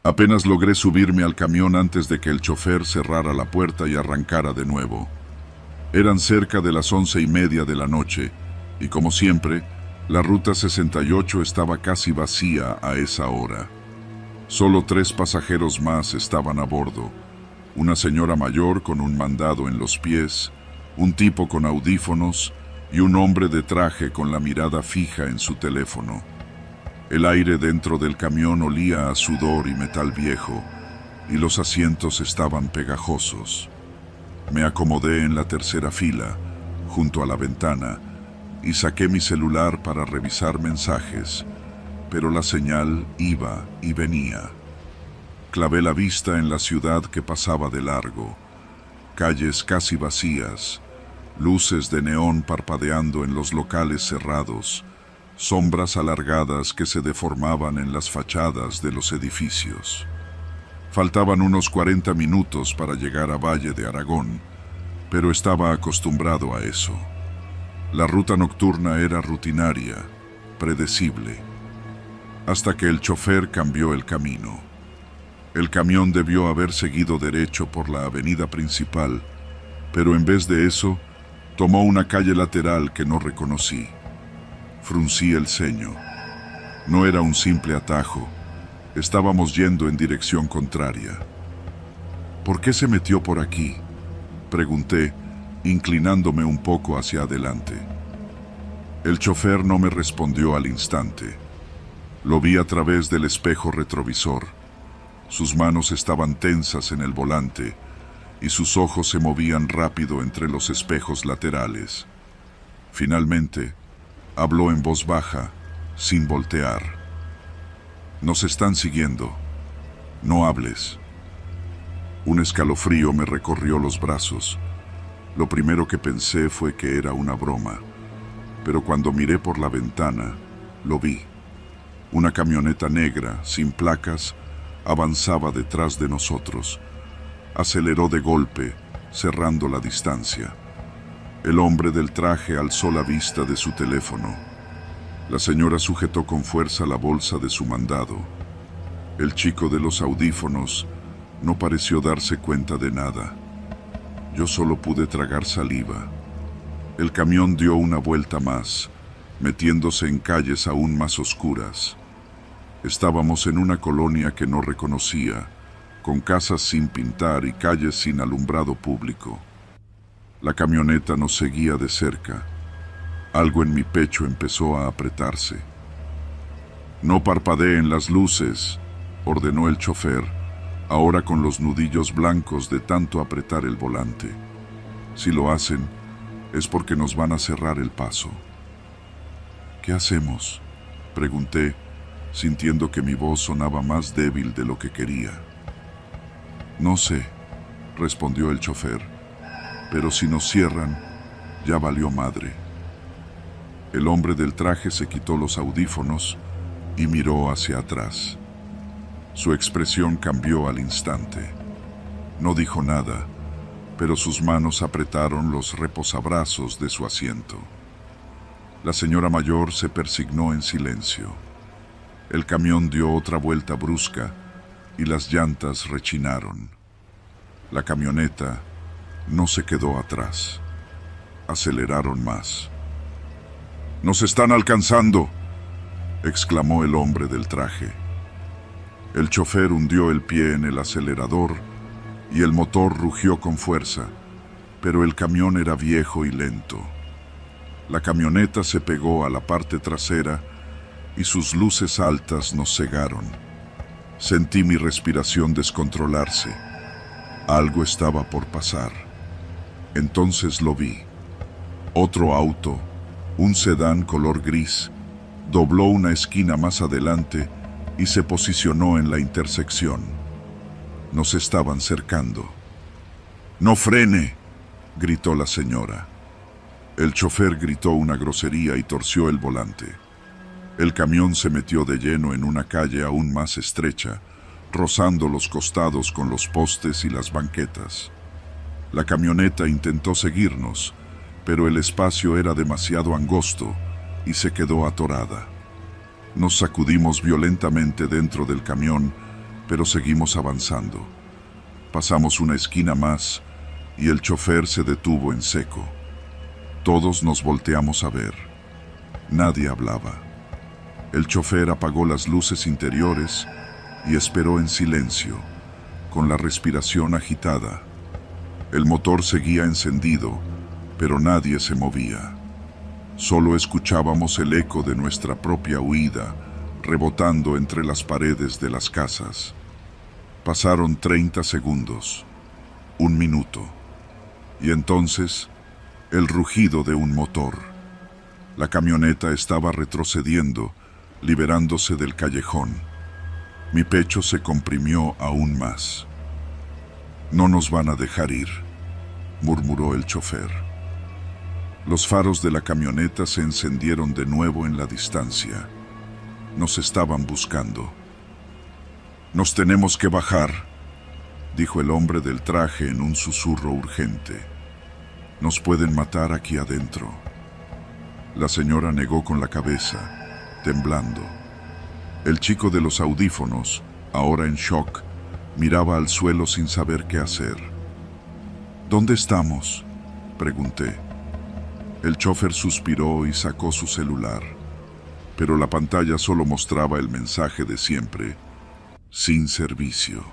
Apenas logré subirme al camión antes de que el chofer cerrara la puerta y arrancara de nuevo. Eran cerca de las 11:30 de la noche, y como siempre, la Ruta 68 estaba casi vacía a esa hora. Solo 3 pasajeros más estaban a bordo: una señora mayor con un mandado en los pies, un tipo con audífonos y un hombre de traje con la mirada fija en su teléfono. El aire dentro del camión olía a sudor y metal viejo, y los asientos estaban pegajosos. Me acomodé en la tercera fila, junto a la ventana, y saqué mi celular para revisar mensajes, pero la señal iba y venía. Clavé la vista en la ciudad que pasaba de largo, calles casi vacías, luces de neón parpadeando en los locales cerrados, sombras alargadas que se deformaban en las fachadas de los edificios. Faltaban unos 40 minutos para llegar a Valle de Aragón, pero estaba acostumbrado a eso. La ruta nocturna era rutinaria, predecible, hasta que el chofer cambió el camino. El camión debió haber seguido derecho por la avenida principal, pero en vez de eso, tomó una calle lateral que no reconocí. Fruncí el ceño. No era un simple atajo. Estábamos yendo en dirección contraria. ¿Por qué se metió por aquí?, pregunté, inclinándome un poco hacia adelante. El chofer no me respondió al instante. Lo vi a través del espejo retrovisor. Sus manos estaban tensas en el volante y sus ojos se movían rápido entre los espejos laterales. Finalmente, habló en voz baja, sin voltear. «Nos están siguiendo. No hables». Un escalofrío me recorrió los brazos. Lo primero que pensé fue que era una broma, pero cuando miré por la ventana, lo vi. Una camioneta negra, sin placas, avanzaba detrás de nosotros. Aceleró de golpe, cerrando la distancia. El hombre del traje alzó la vista de su teléfono. La señora sujetó con fuerza la bolsa de su mandado. El chico de los audífonos no pareció darse cuenta de nada. Yo solo pude tragar saliva. El camión dio una vuelta más, metiéndose en calles aún más oscuras. Estábamos en una colonia que no reconocía, con casas sin pintar y calles sin alumbrado público. La camioneta nos seguía de cerca. Algo en mi pecho empezó a apretarse. «No parpadeen las luces», ordenó el chofer, ahora con los nudillos blancos de tanto apretar el volante. «Si lo hacen, es porque nos van a cerrar el paso». «¿Qué hacemos?», pregunté, sintiendo que mi voz sonaba más débil de lo que quería. «No sé», respondió el chofer, «pero si nos cierran, ya valió madre». El hombre del traje se quitó los audífonos y miró hacia atrás. Su expresión cambió al instante. No dijo nada, pero sus manos apretaron los reposabrazos de su asiento. La señora mayor se persignó en silencio. El camión dio otra vuelta brusca y las llantas rechinaron. La camioneta no se quedó atrás. Aceleraron más. «¡Nos están alcanzando!», exclamó el hombre del traje. El chofer hundió el pie en el acelerador y el motor rugió con fuerza, pero el camión era viejo y lento. La camioneta se pegó a la parte trasera y sus luces altas nos cegaron. Sentí mi respiración descontrolarse. Algo estaba por pasar. Entonces lo vi. Otro auto, un sedán color gris, dobló una esquina más adelante y se posicionó en la intersección. Nos estaban cercando. «¡No frene!», gritó la señora. El chofer gritó una grosería y torció el volante. El camión se metió de lleno en una calle aún más estrecha, rozando los costados con los postes y las banquetas. La camioneta intentó seguirnos, pero el espacio era demasiado angosto y se quedó atorada. Nos sacudimos violentamente dentro del camión pero seguimos avanzando. Pasamos una esquina más y el chofer se detuvo en seco. Todos nos volteamos a ver. Nadie hablaba. El chofer apagó las luces interiores y esperó en silencio, con la respiración agitada. El motor seguía encendido, pero nadie se movía. Solo escuchábamos el eco de nuestra propia huida, rebotando entre las paredes de las casas. Pasaron 30 segundos, 1 minuto, y entonces el rugido de un motor. La camioneta estaba retrocediendo, liberándose del callejón. Mi pecho se comprimió aún más. «No nos van a dejar ir», murmuró el chofer. Los faros de la camioneta se encendieron de nuevo en la distancia. Nos estaban buscando. «Nos tenemos que bajar», dijo el hombre del traje en un susurro urgente. «Nos pueden matar aquí adentro». La señora negó con la cabeza, temblando. El chico de los audífonos, ahora en shock, miraba al suelo sin saber qué hacer. «¿Dónde estamos?», pregunté. El chofer suspiró y sacó su celular, pero la pantalla solo mostraba el mensaje de siempre: «Sin servicio».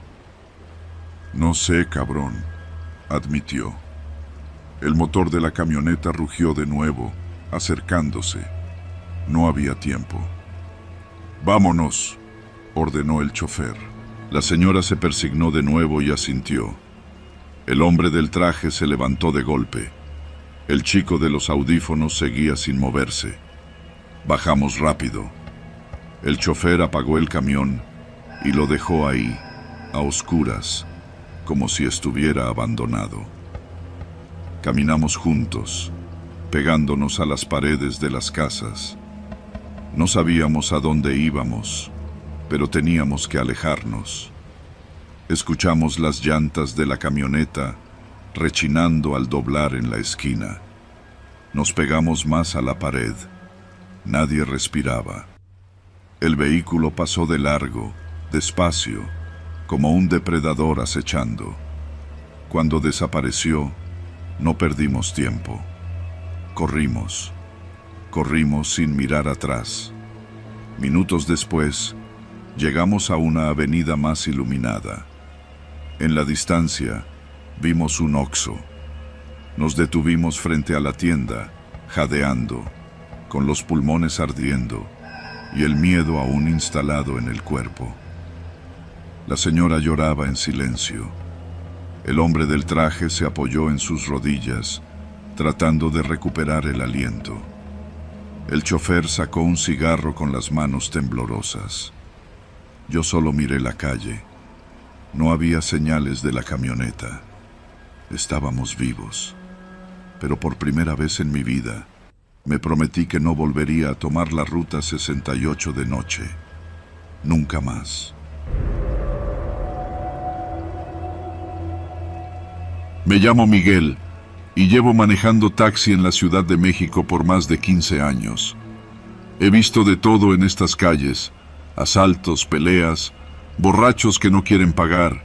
«No sé, cabrón», admitió. El motor de la camioneta rugió de nuevo, acercándose. No había tiempo. «Vámonos», ordenó el chofer. La señora se persignó de nuevo y asintió. El hombre del traje se levantó de golpe. El chico de los audífonos seguía sin moverse. Bajamos rápido. El chofer apagó el camión y lo dejó ahí, a oscuras, como si estuviera abandonado. Caminamos juntos, pegándonos a las paredes de las casas. No sabíamos a dónde íbamos, pero teníamos que alejarnos. Escuchamos las llantas de la camioneta rechinando al doblar en la esquina. Nos pegamos más a la pared. Nadie respiraba. El vehículo pasó de largo, despacio, como un depredador acechando. Cuando desapareció, no perdimos tiempo. Corrimos sin mirar atrás. Minutos después, llegamos a una avenida más iluminada. En la distancia, vimos un Oxxo. Nos detuvimos frente a la tienda, jadeando, con los pulmones ardiendo y el miedo aún instalado en el cuerpo. La señora lloraba en silencio. El hombre del traje se apoyó en sus rodillas, tratando de recuperar el aliento. El chofer sacó un cigarro con las manos temblorosas. Yo solo miré la calle. No había señales de la camioneta. Estábamos vivos. Pero por primera vez en mi vida, me prometí que no volvería a tomar la ruta 68 de noche. Nunca más. Me llamo Miguel y llevo manejando taxi en la Ciudad de México por más de 15 años. He visto de todo en estas calles: asaltos, peleas, borrachos que no quieren pagar,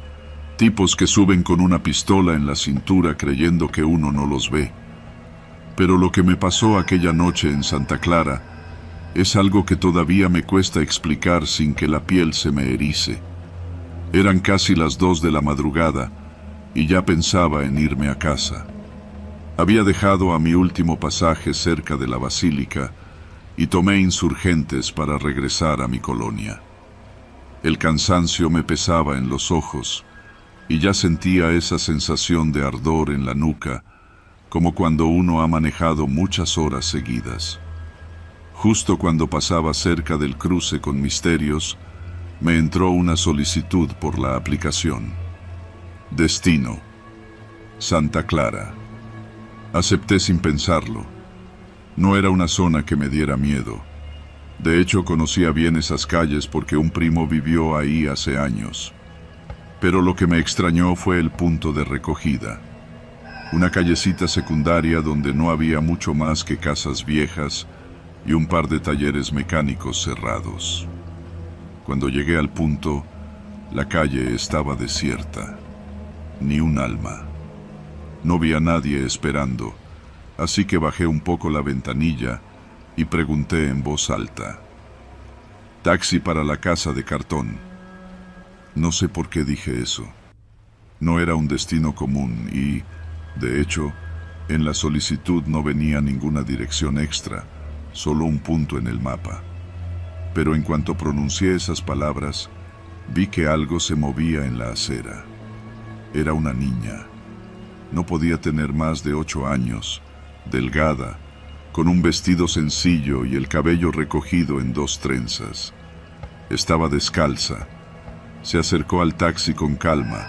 tipos que suben con una pistola en la cintura creyendo que uno no los ve. Pero lo que me pasó aquella noche en Santa Clara es algo que todavía me cuesta explicar sin que la piel se me erice. Eran casi las 2 de la madrugada y ya pensaba en irme a casa. Había dejado a mi último pasaje cerca de la Basílica y tomé Insurgentes para regresar a mi colonia. El cansancio me pesaba en los ojos y ya sentía esa sensación de ardor en la nuca, como cuando uno ha manejado muchas horas seguidas. Justo cuando pasaba cerca del cruce con Misterios, me entró una solicitud por la aplicación. Destino: Santa Clara. Acepté sin pensarlo. No era una zona que me diera miedo. De hecho, conocía bien esas calles porque un primo vivió ahí hace años. Pero lo que me extrañó fue el punto de recogida. Una callecita secundaria donde no había mucho más que casas viejas y un par de talleres mecánicos cerrados. Cuando llegué al punto, La calle estaba desierta. Ni un alma. No vi a nadie esperando, así que bajé un poco la ventanilla y pregunté en voz alta: «Taxi para la casa de cartón». No sé por qué dije eso. No era un destino común y, de hecho, en la solicitud no venía ninguna dirección extra, solo un punto en el mapa. Pero en cuanto pronuncié esas palabras, vi que algo se movía en la acera. Era una niña. No podía tener más de 8 años, delgada, con un vestido sencillo y el cabello recogido en 2 trenzas. Estaba descalza. Se acercó al taxi con calma,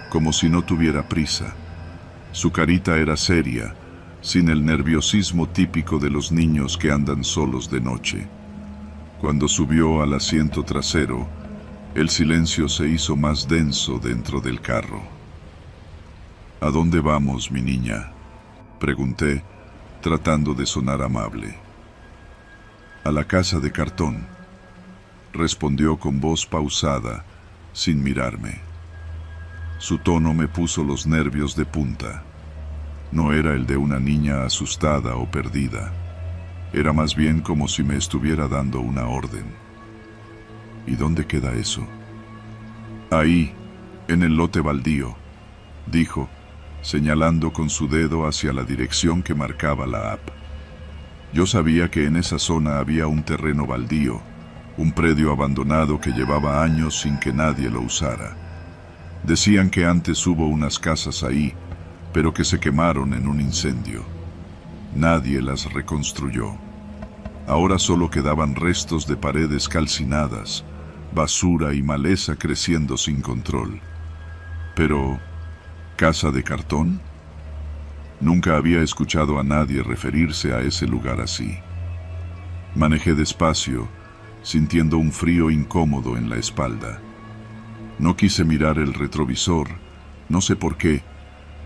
como si no tuviera prisa. Su carita era seria, sin el nerviosismo típico de los niños que andan solos de noche. Cuando subió al asiento trasero, el silencio se hizo más denso dentro del carro. «¿A dónde vamos, mi niña?», pregunté, tratando de sonar amable. «A la casa de cartón», respondió con voz pausada, sin mirarme. Su tono me puso los nervios de punta. No era el de una niña asustada o perdida. Era más bien como si me estuviera dando una orden. «¿Y dónde queda eso?». «Ahí, en el lote baldío», dijo, señalando con su dedo hacia la dirección que marcaba la app. Yo sabía que en esa zona había un terreno baldío, un predio abandonado que llevaba años sin que nadie lo usara. Decían que antes hubo unas casas ahí, pero que se quemaron en un incendio. Nadie las reconstruyó. Ahora solo quedaban restos de paredes calcinadas, basura y maleza creciendo sin control. Pero, ¿casa de cartón? Nunca había escuchado a nadie referirse a ese lugar así. Manejé despacio, sintiendo un frío incómodo en la espalda. No quise mirar el retrovisor, no sé por qué,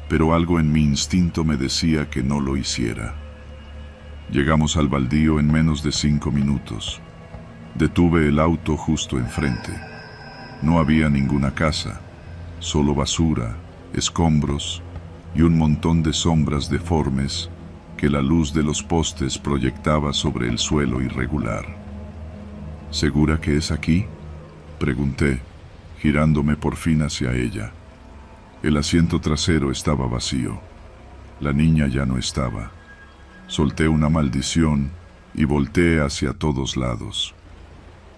pero algo en mi instinto me decía que no lo hiciera. Llegamos al baldío en menos de 5 minutos. Detuve el auto justo enfrente. No había ninguna casa, solo basura, escombros y un montón de sombras deformes que la luz de los postes proyectaba sobre el suelo irregular. «¿Segura que es aquí?», pregunté, girándome por fin hacia ella. El asiento trasero estaba vacío. La niña ya no estaba. Solté una maldición y volteé hacia todos lados.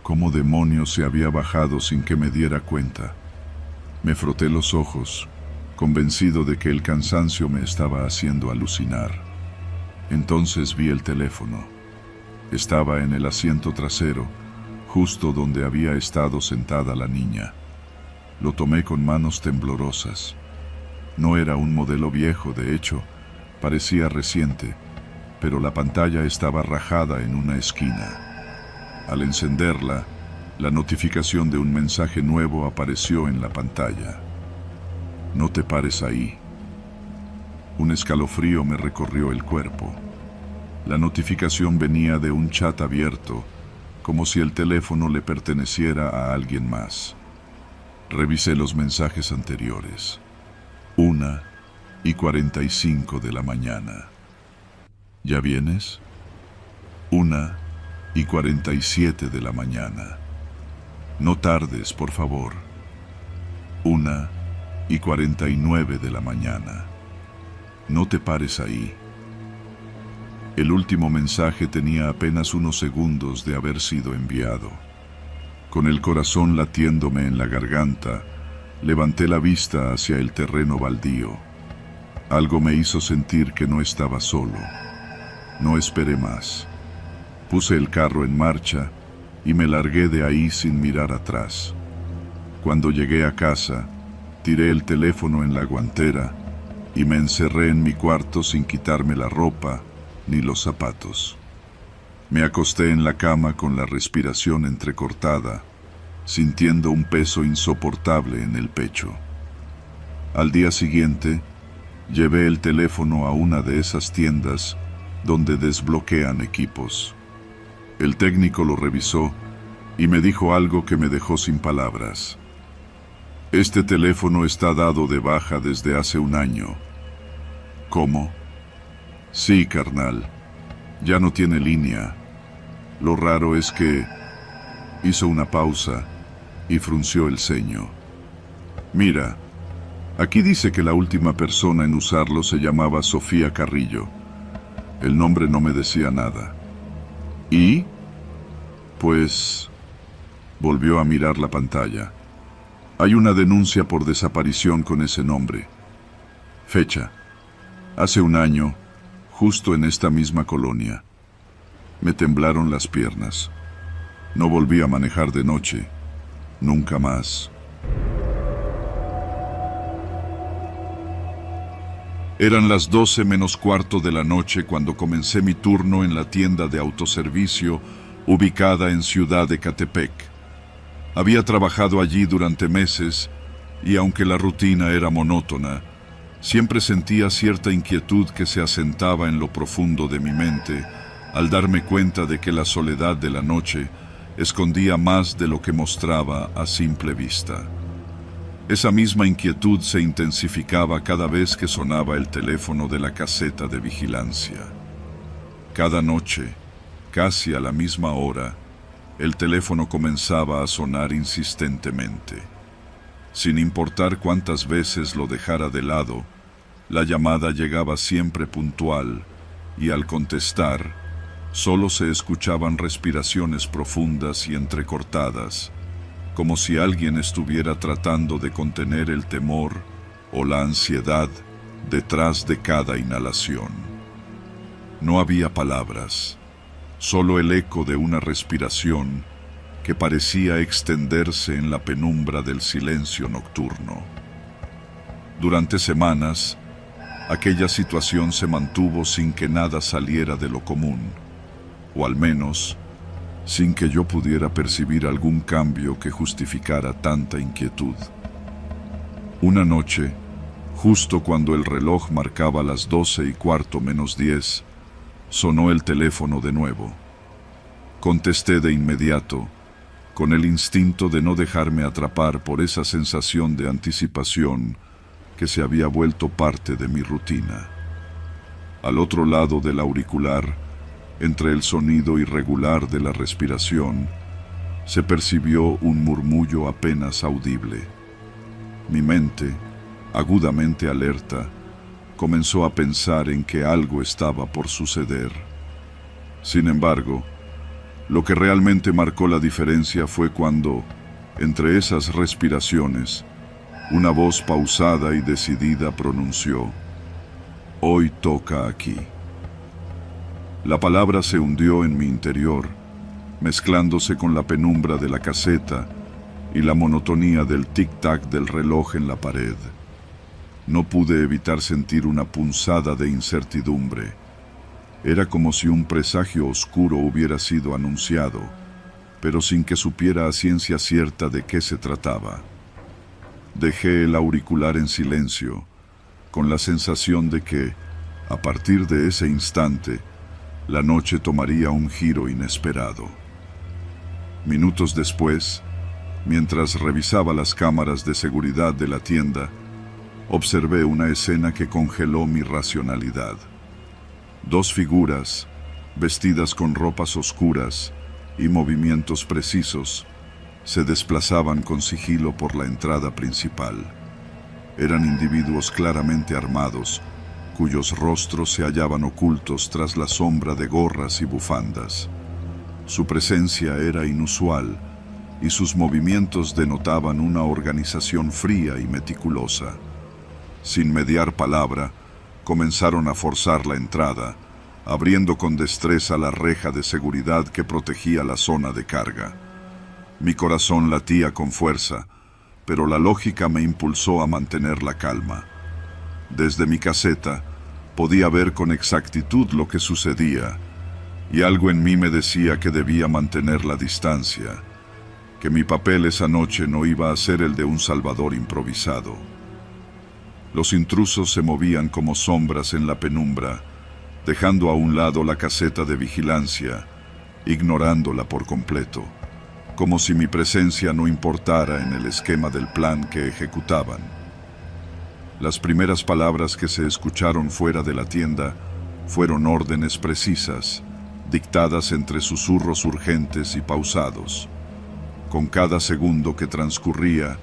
¿Cómo demonios se había bajado sin que me diera cuenta? Me froté los ojos, convencido de que el cansancio me estaba haciendo alucinar. Entonces vi el teléfono. Estaba en el asiento trasero, justo donde había estado sentada la niña. Lo tomé con manos temblorosas. No era un modelo viejo, de hecho, parecía reciente, pero la pantalla estaba rajada en una esquina. Al encenderla, la notificación de un mensaje nuevo apareció en la pantalla. «No te pares ahí». Un escalofrío me recorrió el cuerpo. La notificación venía de un chat abierto, como si el teléfono le perteneciera a alguien más. Revisé los mensajes anteriores. 1:45 de la mañana. ¿Ya vienes? 1:47 de la mañana. No tardes, por favor. 1:49 de la mañana. No te pares ahí. El último mensaje tenía apenas unos segundos de haber sido enviado. Con el corazón latiéndome en la garganta, levanté la vista hacia el terreno baldío. Algo me hizo sentir que no estaba solo. No esperé más. Puse el carro en marcha y me largué de ahí sin mirar atrás. Cuando llegué a casa, tiré el teléfono en la guantera y me encerré en mi cuarto sin quitarme la ropa ni los zapatos. Me acosté en la cama con la respiración entrecortada, sintiendo un peso insoportable en el pecho. Al día siguiente, llevé el teléfono a una de esas tiendas donde desbloquean equipos. El técnico lo revisó y me dijo algo que me dejó sin palabras. Este teléfono está dado de baja desde hace un año. ¿Cómo? Sí, carnal. Ya no tiene línea. Lo raro es que hizo una pausa y frunció el ceño. Mira, aquí dice que la última persona en usarlo se llamaba Sofía Carrillo. El nombre no me decía nada. ¿Y? Pues volvió a mirar la pantalla. Hay una denuncia por desaparición con ese nombre. Fecha: hace un año, justo en esta misma colonia. Me temblaron las piernas. No volví a manejar de noche. Nunca más. Eran las 12 menos cuarto de la noche cuando comencé mi turno en la tienda de autoservicio ubicada en Ciudad de Ecatepec. Había trabajado allí durante meses y aunque la rutina era monótona, siempre sentía cierta inquietud que se asentaba en lo profundo de mi mente al darme cuenta de que la soledad de la noche escondía más de lo que mostraba a simple vista. Esa misma inquietud se intensificaba cada vez que sonaba el teléfono de la caseta de vigilancia. Cada noche, casi a la misma hora, el teléfono comenzaba a sonar insistentemente. Sin importar cuántas veces lo dejara de lado, la llamada llegaba siempre puntual y al contestar, solo se escuchaban respiraciones profundas y entrecortadas, como si alguien estuviera tratando de contener el temor o la ansiedad detrás de cada inhalación. No había palabras, solo el eco de una respiración que parecía extenderse en la penumbra del silencio nocturno. Durante semanas, aquella situación se mantuvo sin que nada saliera de lo común, o al menos sin que yo pudiera percibir algún cambio que justificara tanta inquietud. Una noche, justo cuando el reloj marcaba las 12:15 menos 10, sonó el teléfono de nuevo. Contesté de inmediato, con el instinto de no dejarme atrapar por esa sensación de anticipación que se había vuelto parte de mi rutina. Al otro lado del auricular, entre el sonido irregular de la respiración, se percibió un murmullo apenas audible. Mi mente, agudamente alerta, comenzó a pensar en que algo estaba por suceder. Sin embargo, lo que realmente marcó la diferencia fue cuando, entre esas respiraciones, una voz pausada y decidida pronunció: «Hoy toca aquí». La palabra se hundió en mi interior, mezclándose con la penumbra de la caseta y la monotonía del tic-tac del reloj en la pared. No pude evitar sentir una punzada de incertidumbre. Era como si un presagio oscuro hubiera sido anunciado, pero sin que supiera a ciencia cierta de qué se trataba. Dejé el auricular en silencio, con la sensación de que, a partir de ese instante, la noche tomaría un giro inesperado. Minutos después, mientras revisaba las cámaras de seguridad de la tienda, observé una escena que congeló mi racionalidad. Dos figuras, vestidas con ropas oscuras y movimientos precisos, se desplazaban con sigilo por la entrada principal. Eran individuos claramente armados, cuyos rostros se hallaban ocultos tras la sombra de gorras y bufandas. Su presencia era inusual y sus movimientos denotaban una organización fría y meticulosa. Sin mediar palabra, comenzaron a forzar la entrada, abriendo con destreza la reja de seguridad que protegía la zona de carga. Mi corazón latía con fuerza, pero la lógica me impulsó a mantener la calma. Desde mi caseta podía ver con exactitud lo que sucedía, y algo en mí me decía que debía mantener la distancia, que mi papel esa noche no iba a ser el de un salvador improvisado. Los intrusos se movían como sombras en la penumbra, dejando a un lado la caseta de vigilancia, ignorándola por completo, como si mi presencia no importara en el esquema del plan que ejecutaban. Las primeras palabras que se escucharon fuera de la tienda fueron órdenes precisas, dictadas entre susurros urgentes y pausados. Con cada segundo que transcurría,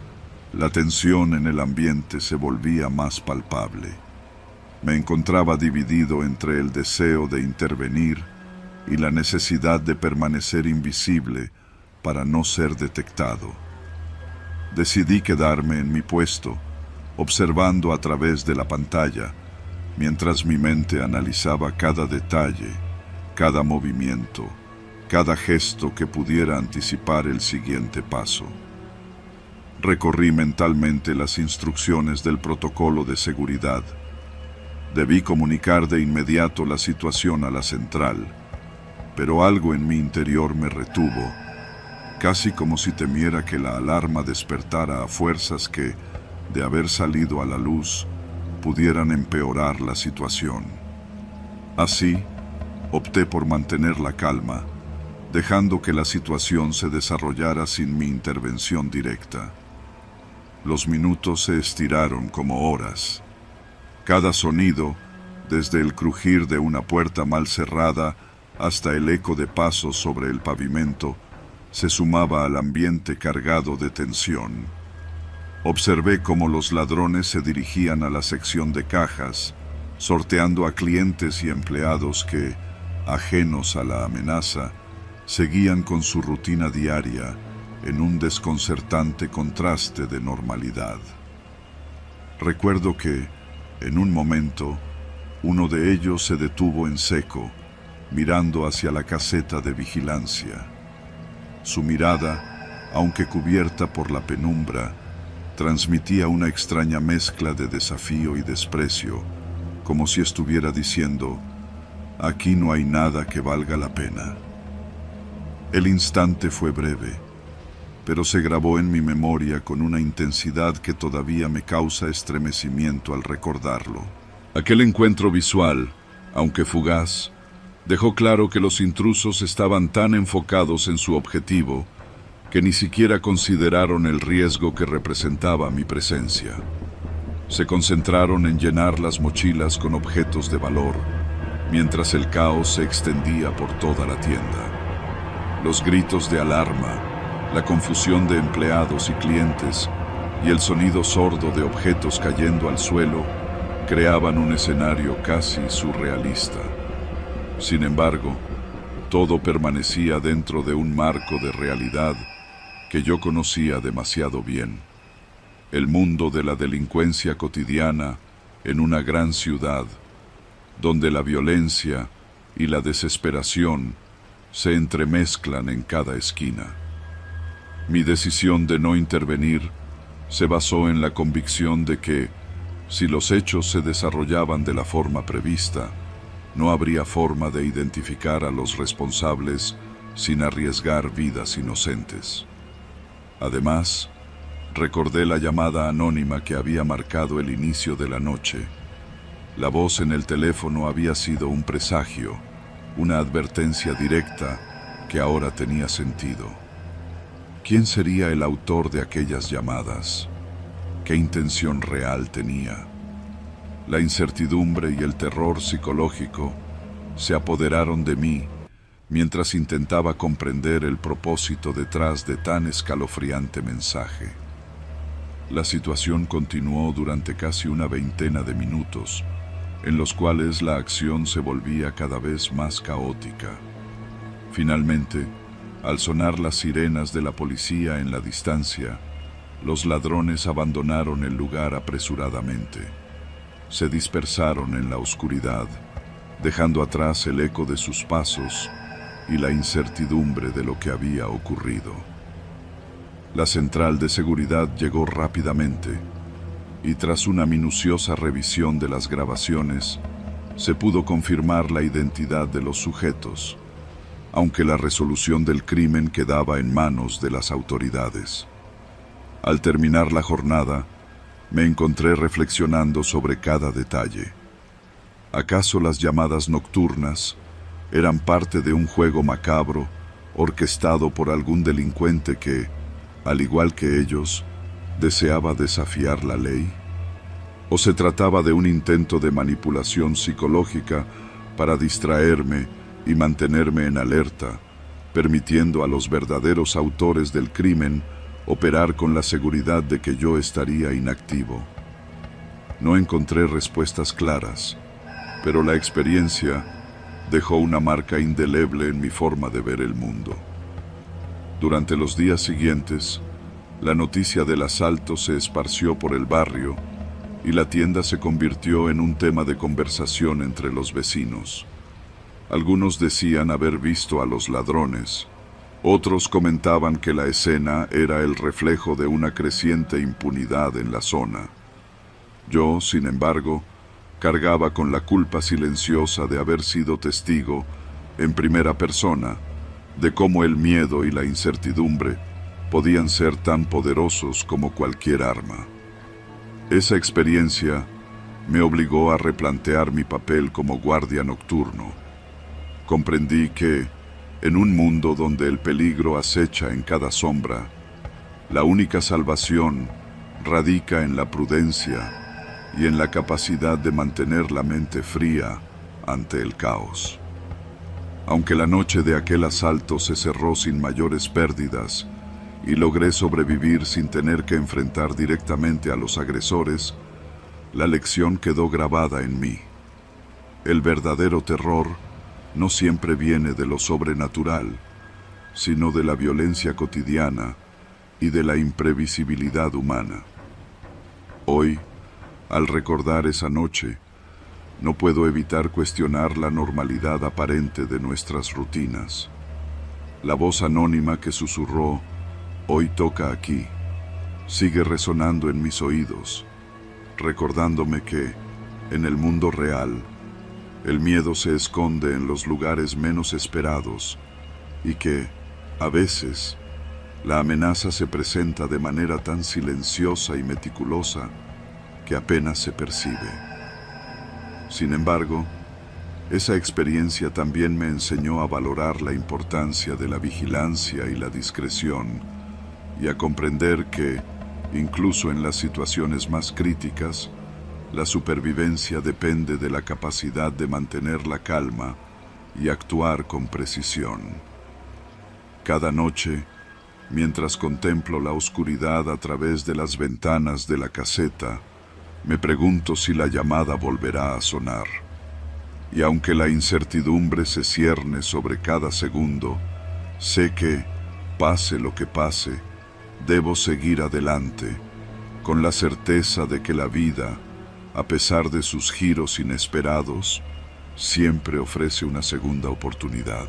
la tensión en el ambiente se volvía más palpable. Me encontraba dividido entre el deseo de intervenir y la necesidad de permanecer invisible para no ser detectado. Decidí quedarme en mi puesto, observando a través de la pantalla, mientras mi mente analizaba cada detalle, cada movimiento, cada gesto que pudiera anticipar el siguiente paso. Recorrí mentalmente las instrucciones del protocolo de seguridad. Debí comunicar de inmediato la situación a la central, pero algo en mi interior me retuvo, casi como si temiera que la alarma despertara a fuerzas que, de haber salido a la luz, pudieran empeorar la situación. Así, opté por mantener la calma, dejando que la situación se desarrollara sin mi intervención directa. Los minutos se estiraron como horas. Cada sonido, desde el crujir de una puerta mal cerrada hasta el eco de pasos sobre el pavimento, se sumaba al ambiente cargado de tensión. Observé cómo los ladrones se dirigían a la sección de cajas, sorteando a clientes y empleados que, ajenos a la amenaza, seguían con su rutina diaria en un desconcertante contraste de normalidad. Recuerdo que, en un momento, uno de ellos se detuvo en seco, mirando hacia la caseta de vigilancia. Su mirada, aunque cubierta por la penumbra, transmitía una extraña mezcla de desafío y desprecio, como si estuviera diciendo: aquí no hay nada que valga la pena. El instante fue breve, pero se grabó en mi memoria con una intensidad que todavía me causa estremecimiento al recordarlo. Aquel encuentro visual, aunque fugaz, dejó claro que los intrusos estaban tan enfocados en su objetivo que ni siquiera consideraron el riesgo que representaba mi presencia. Se concentraron en llenar las mochilas con objetos de valor, mientras el caos se extendía por toda la tienda. Los gritos de alarma, la confusión de empleados y clientes y el sonido sordo de objetos cayendo al suelo creaban un escenario casi surrealista. Sin embargo, todo permanecía dentro de un marco de realidad que yo conocía demasiado bien. El mundo de la delincuencia cotidiana en una gran ciudad, donde la violencia y la desesperación se entremezclan en cada esquina. Mi decisión de no intervenir se basó en la convicción de que, si los hechos se desarrollaban de la forma prevista, no habría forma de identificar a los responsables sin arriesgar vidas inocentes. Además, recordé la llamada anónima que había marcado el inicio de la noche. La voz en el teléfono había sido un presagio, una advertencia directa que ahora tenía sentido. ¿Quién sería el autor de aquellas llamadas? ¿Qué intención real tenía? La incertidumbre y el terror psicológico se apoderaron de mí mientras intentaba comprender el propósito detrás de tan escalofriante mensaje. La situación continuó durante casi una veintena de minutos, en los cuales la acción se volvía cada vez más caótica. Finalmente, al sonar las sirenas de la policía en la distancia, los ladrones abandonaron el lugar apresuradamente. Se dispersaron en la oscuridad, dejando atrás el eco de sus pasos y la incertidumbre de lo que había ocurrido. La central de seguridad llegó rápidamente y tras una minuciosa revisión de las grabaciones, se pudo confirmar la identidad de los sujetos, aunque la resolución del crimen quedaba en manos de las autoridades. Al terminar la jornada, me encontré reflexionando sobre cada detalle. ¿Acaso las llamadas nocturnas eran parte de un juego macabro orquestado por algún delincuente que, al igual que ellos, deseaba desafiar la ley? ¿O se trataba de un intento de manipulación psicológica para distraerme y mantenerme en alerta, permitiendo a los verdaderos autores del crimen operar con la seguridad de que yo estaría inactivo? No encontré respuestas claras, pero la experiencia dejó una marca indeleble en mi forma de ver el mundo. Durante los días siguientes, la noticia del asalto se esparció por el barrio y la tienda se convirtió en un tema de conversación entre los vecinos. Algunos decían haber visto a los ladrones, otros comentaban que la escena era el reflejo de una creciente impunidad en la zona. Yo, sin embargo, cargaba con la culpa silenciosa de haber sido testigo, en primera persona, de cómo el miedo y la incertidumbre podían ser tan poderosos como cualquier arma. Esa experiencia me obligó a replantear mi papel como guardia nocturno. Comprendí que, en un mundo donde el peligro acecha en cada sombra, la única salvación radica en la prudencia y en la capacidad de mantener la mente fría ante el caos. Aunque la noche de aquel asalto se cerró sin mayores pérdidas y logré sobrevivir sin tener que enfrentar directamente a los agresores, la lección quedó grabada en mí. El verdadero terror no siempre viene de lo sobrenatural, sino de la violencia cotidiana y de la imprevisibilidad humana. Hoy, al recordar esa noche, no puedo evitar cuestionar la normalidad aparente de nuestras rutinas. La voz anónima que susurró, "Hoy toca aquí", sigue resonando en mis oídos, recordándome que, en el mundo real, el miedo se esconde en los lugares menos esperados y que, a veces, la amenaza se presenta de manera tan silenciosa y meticulosa que apenas se percibe. Sin embargo, esa experiencia también me enseñó a valorar la importancia de la vigilancia y la discreción y a comprender que, incluso en las situaciones más críticas, la supervivencia depende de la capacidad de mantener la calma y actuar con precisión. Cada noche, mientras contemplo la oscuridad a través de las ventanas de la caseta, me pregunto si la llamada volverá a sonar. Y aunque la incertidumbre se cierne sobre cada segundo, sé que, pase lo que pase, debo seguir adelante, con la certeza de que la vida, a pesar de sus giros inesperados, siempre ofrece una segunda oportunidad.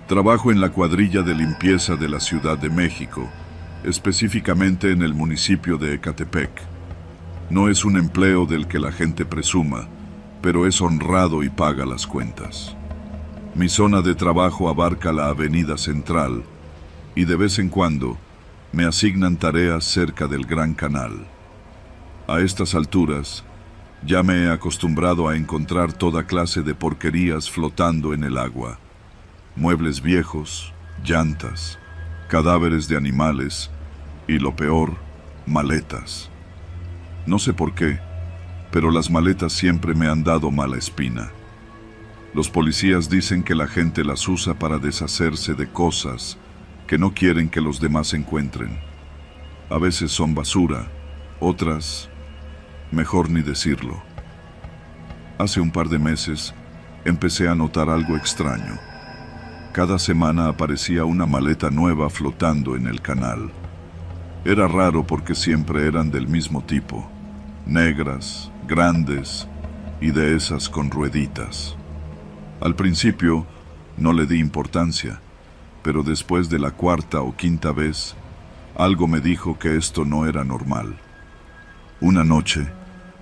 Trabajo en la cuadrilla de limpieza de la Ciudad de México, específicamente en el municipio de Ecatepec. No es un empleo del que la gente presuma, pero es honrado y paga las cuentas. Mi zona de trabajo abarca la avenida central y de vez en cuando me asignan tareas cerca del Gran Canal. A estas alturas, ya me he acostumbrado a encontrar toda clase de porquerías flotando en el agua. Muebles viejos, llantas, cadáveres de animales y, lo peor, maletas. No sé por qué, pero las maletas siempre me han dado mala espina. Los policías dicen que la gente las usa para deshacerse de cosas que no quieren que los demás encuentren. A veces son basura, otras, mejor ni decirlo. Hace un par de meses empecé a notar algo extraño. Cada semana aparecía una maleta nueva flotando en el canal. Era raro porque siempre eran del mismo tipo, negras, grandes y de esas con rueditas. Al principio no le di importancia, pero después de la cuarta o quinta vez, algo me dijo que esto no era normal. Una noche,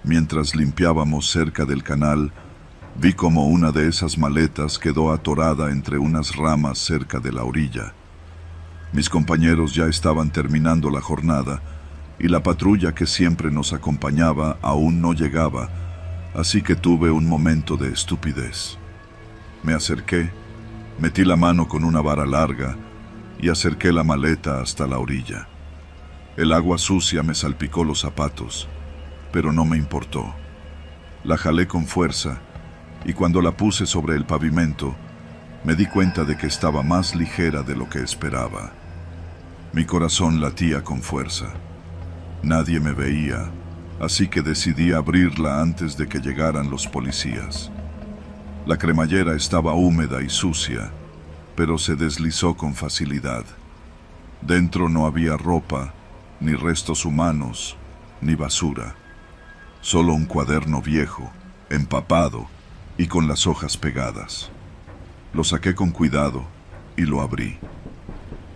mientras limpiábamos cerca del canal, vi como una de esas maletas quedó atorada entre unas ramas cerca de la orilla. Mis compañeros ya estaban terminando la jornada y la patrulla que siempre nos acompañaba aún no llegaba, Así que tuve un momento de estupidez. Me acerqué, metí la mano con una vara larga y acerqué la maleta hasta la orilla. El agua sucia me salpicó los zapatos, pero no me importó. La jalé con fuerza y cuando la puse sobre el pavimento, me di cuenta de que estaba más ligera de lo que esperaba. Mi corazón latía con fuerza. Nadie me veía, así que decidí abrirla antes de que llegaran los policías. La cremallera estaba húmeda y sucia, pero se deslizó con facilidad. Dentro no había ropa, ni restos humanos, ni basura. Solo un cuaderno viejo, empapado y con las hojas pegadas. Lo saqué con cuidado y lo abrí.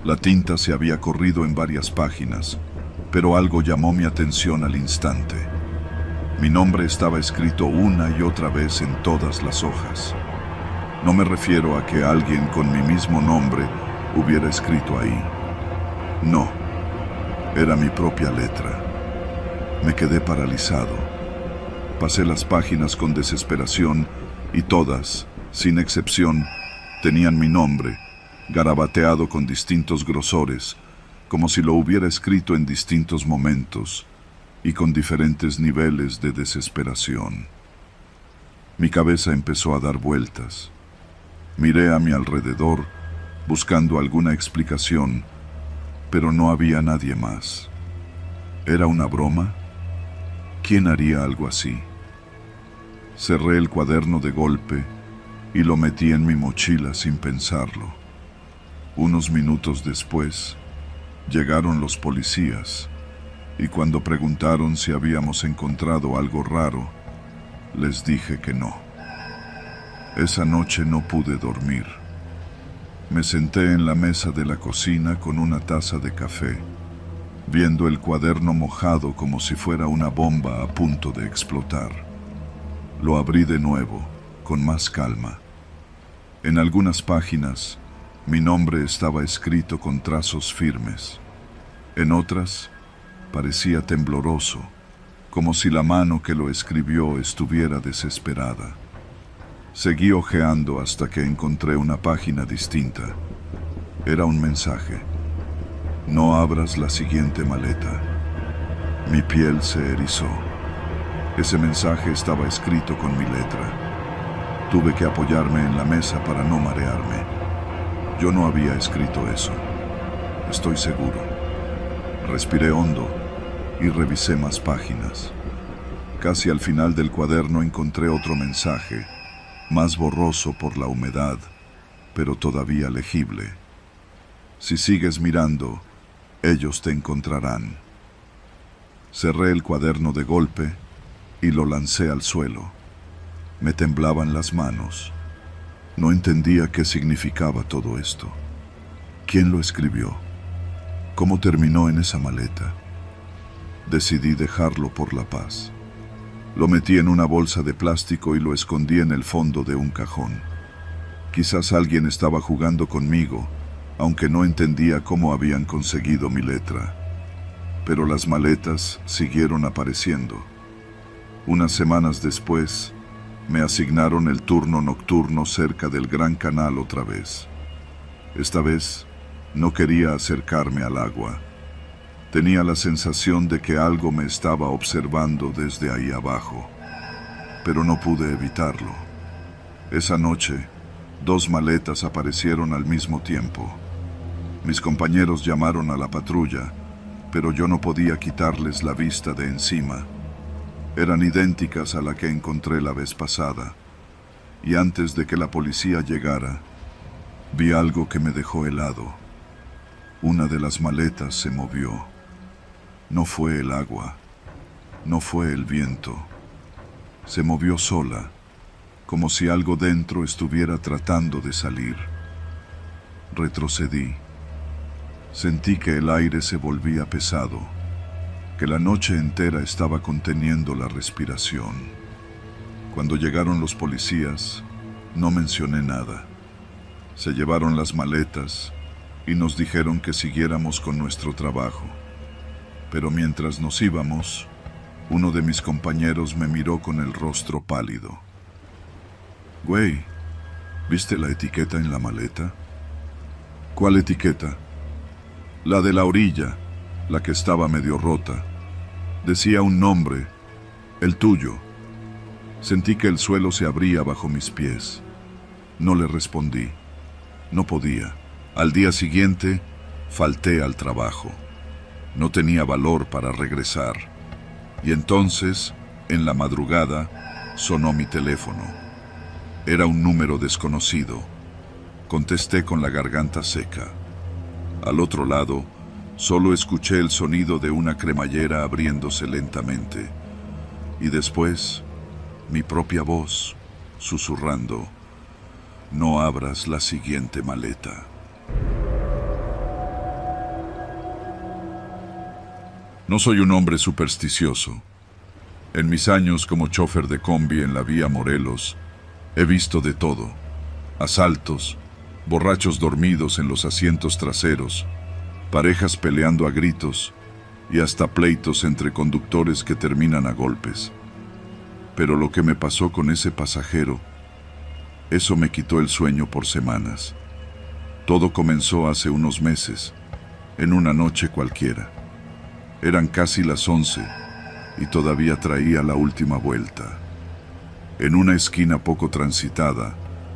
La tinta se había corrido en varias páginas, pero algo llamó mi atención al instante. Mi nombre estaba escrito una y otra vez en todas las hojas. No me refiero a que alguien con mi mismo nombre hubiera escrito ahí. No, era mi propia letra. Me quedé paralizado. Pasé las páginas con desesperación y todas, sin excepción, tenían mi nombre, garabateado con distintos grosores, como si lo hubiera escrito en distintos momentos y con diferentes niveles de desesperación. Mi cabeza empezó a dar vueltas. Miré a mi alrededor, buscando alguna explicación, pero no había nadie más. ¿Era una broma? ¿Quién haría algo así? Cerré el cuaderno de golpe y lo metí en mi mochila sin pensarlo. Unos minutos después, llegaron los policías y cuando preguntaron si habíamos encontrado algo raro, les dije que no. Esa noche no pude dormir. Me senté en la mesa de la cocina con una taza de café, viendo el cuaderno mojado como si fuera una bomba a punto de explotar. Lo abrí de nuevo, con más calma. En algunas páginas, mi nombre estaba escrito con trazos firmes. En otras, parecía tembloroso, como si la mano que lo escribió estuviera desesperada. Seguí hojeando hasta que encontré una página distinta. Era un mensaje. No abras la siguiente maleta. Mi piel se erizó. Ese mensaje estaba escrito con mi letra. Tuve que apoyarme en la mesa para no marearme. Yo no había escrito eso. Estoy seguro. Respiré hondo y revisé más páginas. Casi al final del cuaderno encontré otro mensaje, más borroso por la humedad, pero todavía legible. Si sigues mirando, ellos te encontrarán. Cerré el cuaderno de golpe y lo lancé al suelo. Me temblaban las manos. No entendía qué significaba todo esto. ¿Quién lo escribió? ¿Cómo terminó en esa maleta? Decidí dejarlo por la paz. Lo metí en una bolsa de plástico y lo escondí en el fondo de un cajón. Quizás alguien estaba jugando conmigo, aunque no entendía cómo habían conseguido mi letra. Pero las maletas siguieron apareciendo. Unas semanas después, me asignaron el turno nocturno cerca del Gran Canal otra vez. Esta vez, no quería acercarme al agua. Tenía la sensación de que algo me estaba observando desde ahí abajo, pero no pude evitarlo. Esa noche, 2 maletas aparecieron al mismo tiempo. Mis compañeros llamaron a la patrulla, pero yo no podía quitarles la vista de encima. Eran idénticas a la que encontré la vez pasada, y antes de que la policía llegara, vi algo que me dejó helado. Una de las maletas se movió. No fue el agua, no fue el viento. Se movió sola, como si algo dentro estuviera tratando de salir. Retrocedí. Sentí que el aire se volvía pesado, que la noche entera estaba conteniendo la respiración. Cuando llegaron los policías, no mencioné nada. Se llevaron las maletas y nos dijeron que siguiéramos con nuestro trabajo. Pero mientras nos íbamos, Uno de mis compañeros me miró con el rostro pálido. Güey, ¿viste la etiqueta en la maleta? ¿Cuál etiqueta? La de la orilla, la que estaba medio rota. Decía un nombre, el tuyo. Sentí que el suelo se abría bajo mis pies. No le respondí. No podía. Al día siguiente, falté al trabajo. No tenía valor para regresar. Y entonces, en la madrugada, sonó mi teléfono. Era un número desconocido. Contesté con la garganta seca. Al otro lado, solo escuché el sonido de una cremallera abriéndose lentamente. Y después, mi propia voz, susurrando, no abras la siguiente maleta. No soy un hombre supersticioso. En mis años como chofer de combi en la vía Morelos, he visto de todo. Asaltos, borrachos dormidos en los asientos traseros, parejas peleando a gritos y hasta pleitos entre conductores que terminan a golpes. Pero lo que me pasó con ese pasajero, eso me quitó el sueño por semanas. Todo comenzó hace unos meses, en una noche cualquiera. Eran casi las 11 y todavía traía la última vuelta. En una esquina poco transitada,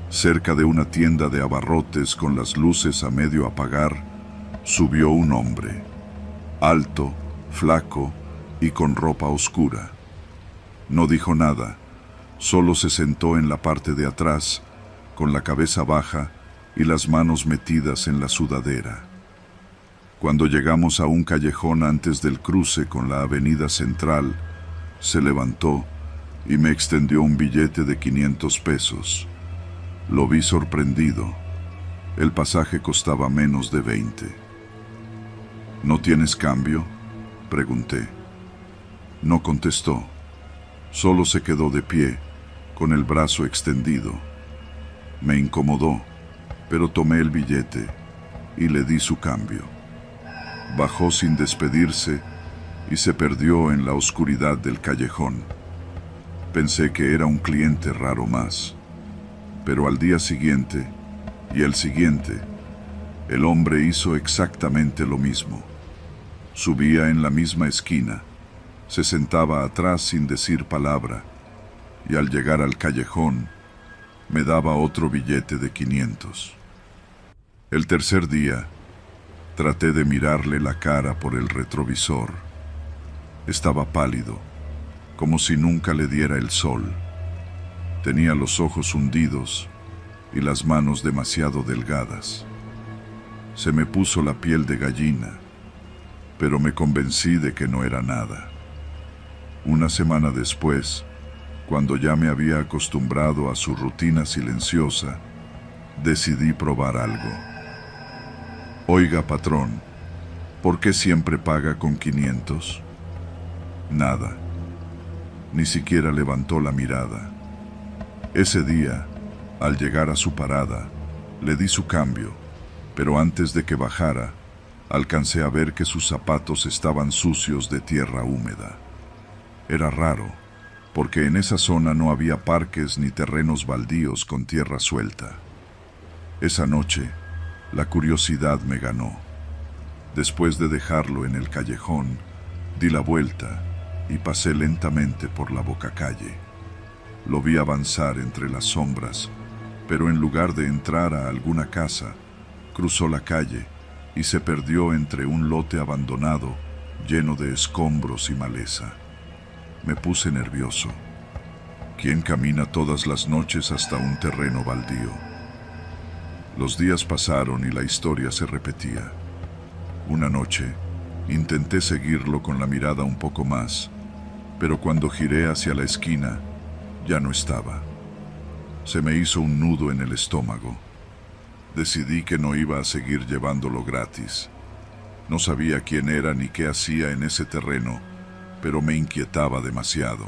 cerca de una tienda de abarrotes con las luces a medio apagar, subió un hombre, alto, flaco y con ropa oscura. No dijo nada, solo se sentó en la parte de atrás, con la cabeza baja y las manos metidas en la sudadera. Cuando llegamos a un callejón antes del cruce con la avenida central, se levantó y me extendió un billete de 500 pesos. Lo vi sorprendido. El pasaje costaba menos de 20. ¿No tienes cambio?, pregunté. No contestó. Solo se quedó de pie, con el brazo extendido. Me incomodó, pero tomé el billete y le di su cambio. Bajó sin despedirse y se perdió en la oscuridad del callejón. Pensé que era un cliente raro más, pero al día siguiente y el siguiente, el hombre hizo exactamente lo mismo. Subía en la misma esquina, se sentaba atrás sin decir palabra, y al llegar al callejón, me daba otro billete de 500. El tercer día, traté de mirarle la cara por el retrovisor. Estaba pálido, como si nunca le diera el sol. Tenía los ojos hundidos y las manos demasiado delgadas. Se me puso la piel de gallina, pero me convencí de que no era nada. Una semana después, cuando ya me había acostumbrado a su rutina silenciosa, decidí probar algo. Oiga, patrón, ¿por qué siempre paga con 500? Nada. Ni siquiera levantó la mirada. Ese día, al llegar a su parada, le di su cambio, pero antes de que bajara, alcancé a ver que sus zapatos estaban sucios de tierra húmeda. Era raro, porque en esa zona no había parques ni terrenos baldíos con tierra suelta. Esa noche, la curiosidad me ganó. Después de dejarlo en el callejón, di la vuelta y pasé lentamente por la bocacalle. Lo vi avanzar entre las sombras, pero en lugar de entrar a alguna casa, cruzó la calle y se perdió entre un lote abandonado lleno de escombros y maleza. Me puse nervioso. ¿Quién camina todas las noches hasta un terreno baldío? Los días pasaron y la historia se repetía. Una noche, intenté seguirlo con la mirada un poco más, pero cuando giré hacia la esquina, ya no estaba. Se me hizo un nudo en el estómago. Decidí que no iba a seguir llevándolo gratis. No sabía quién era ni qué hacía en ese terreno, pero me inquietaba demasiado.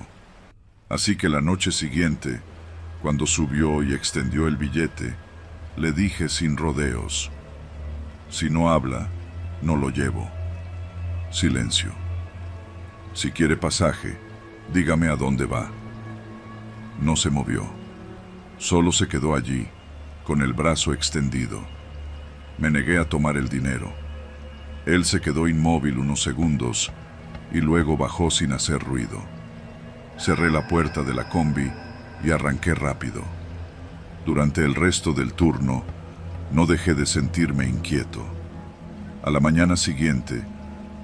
Así que la noche siguiente, cuando subió y extendió el billete, le dije sin rodeos: si no habla, no lo llevo. Silencio. Si quiere pasaje, Dígame a dónde va. No se movió. Solo se quedó allí, con el brazo extendido. Me negué a tomar el dinero. Él se quedó inmóvil unos segundos y luego bajó sin hacer ruido. Cerré la puerta de la combi y arranqué rápido. Durante el resto del turno, no dejé de sentirme inquieto. A la mañana siguiente,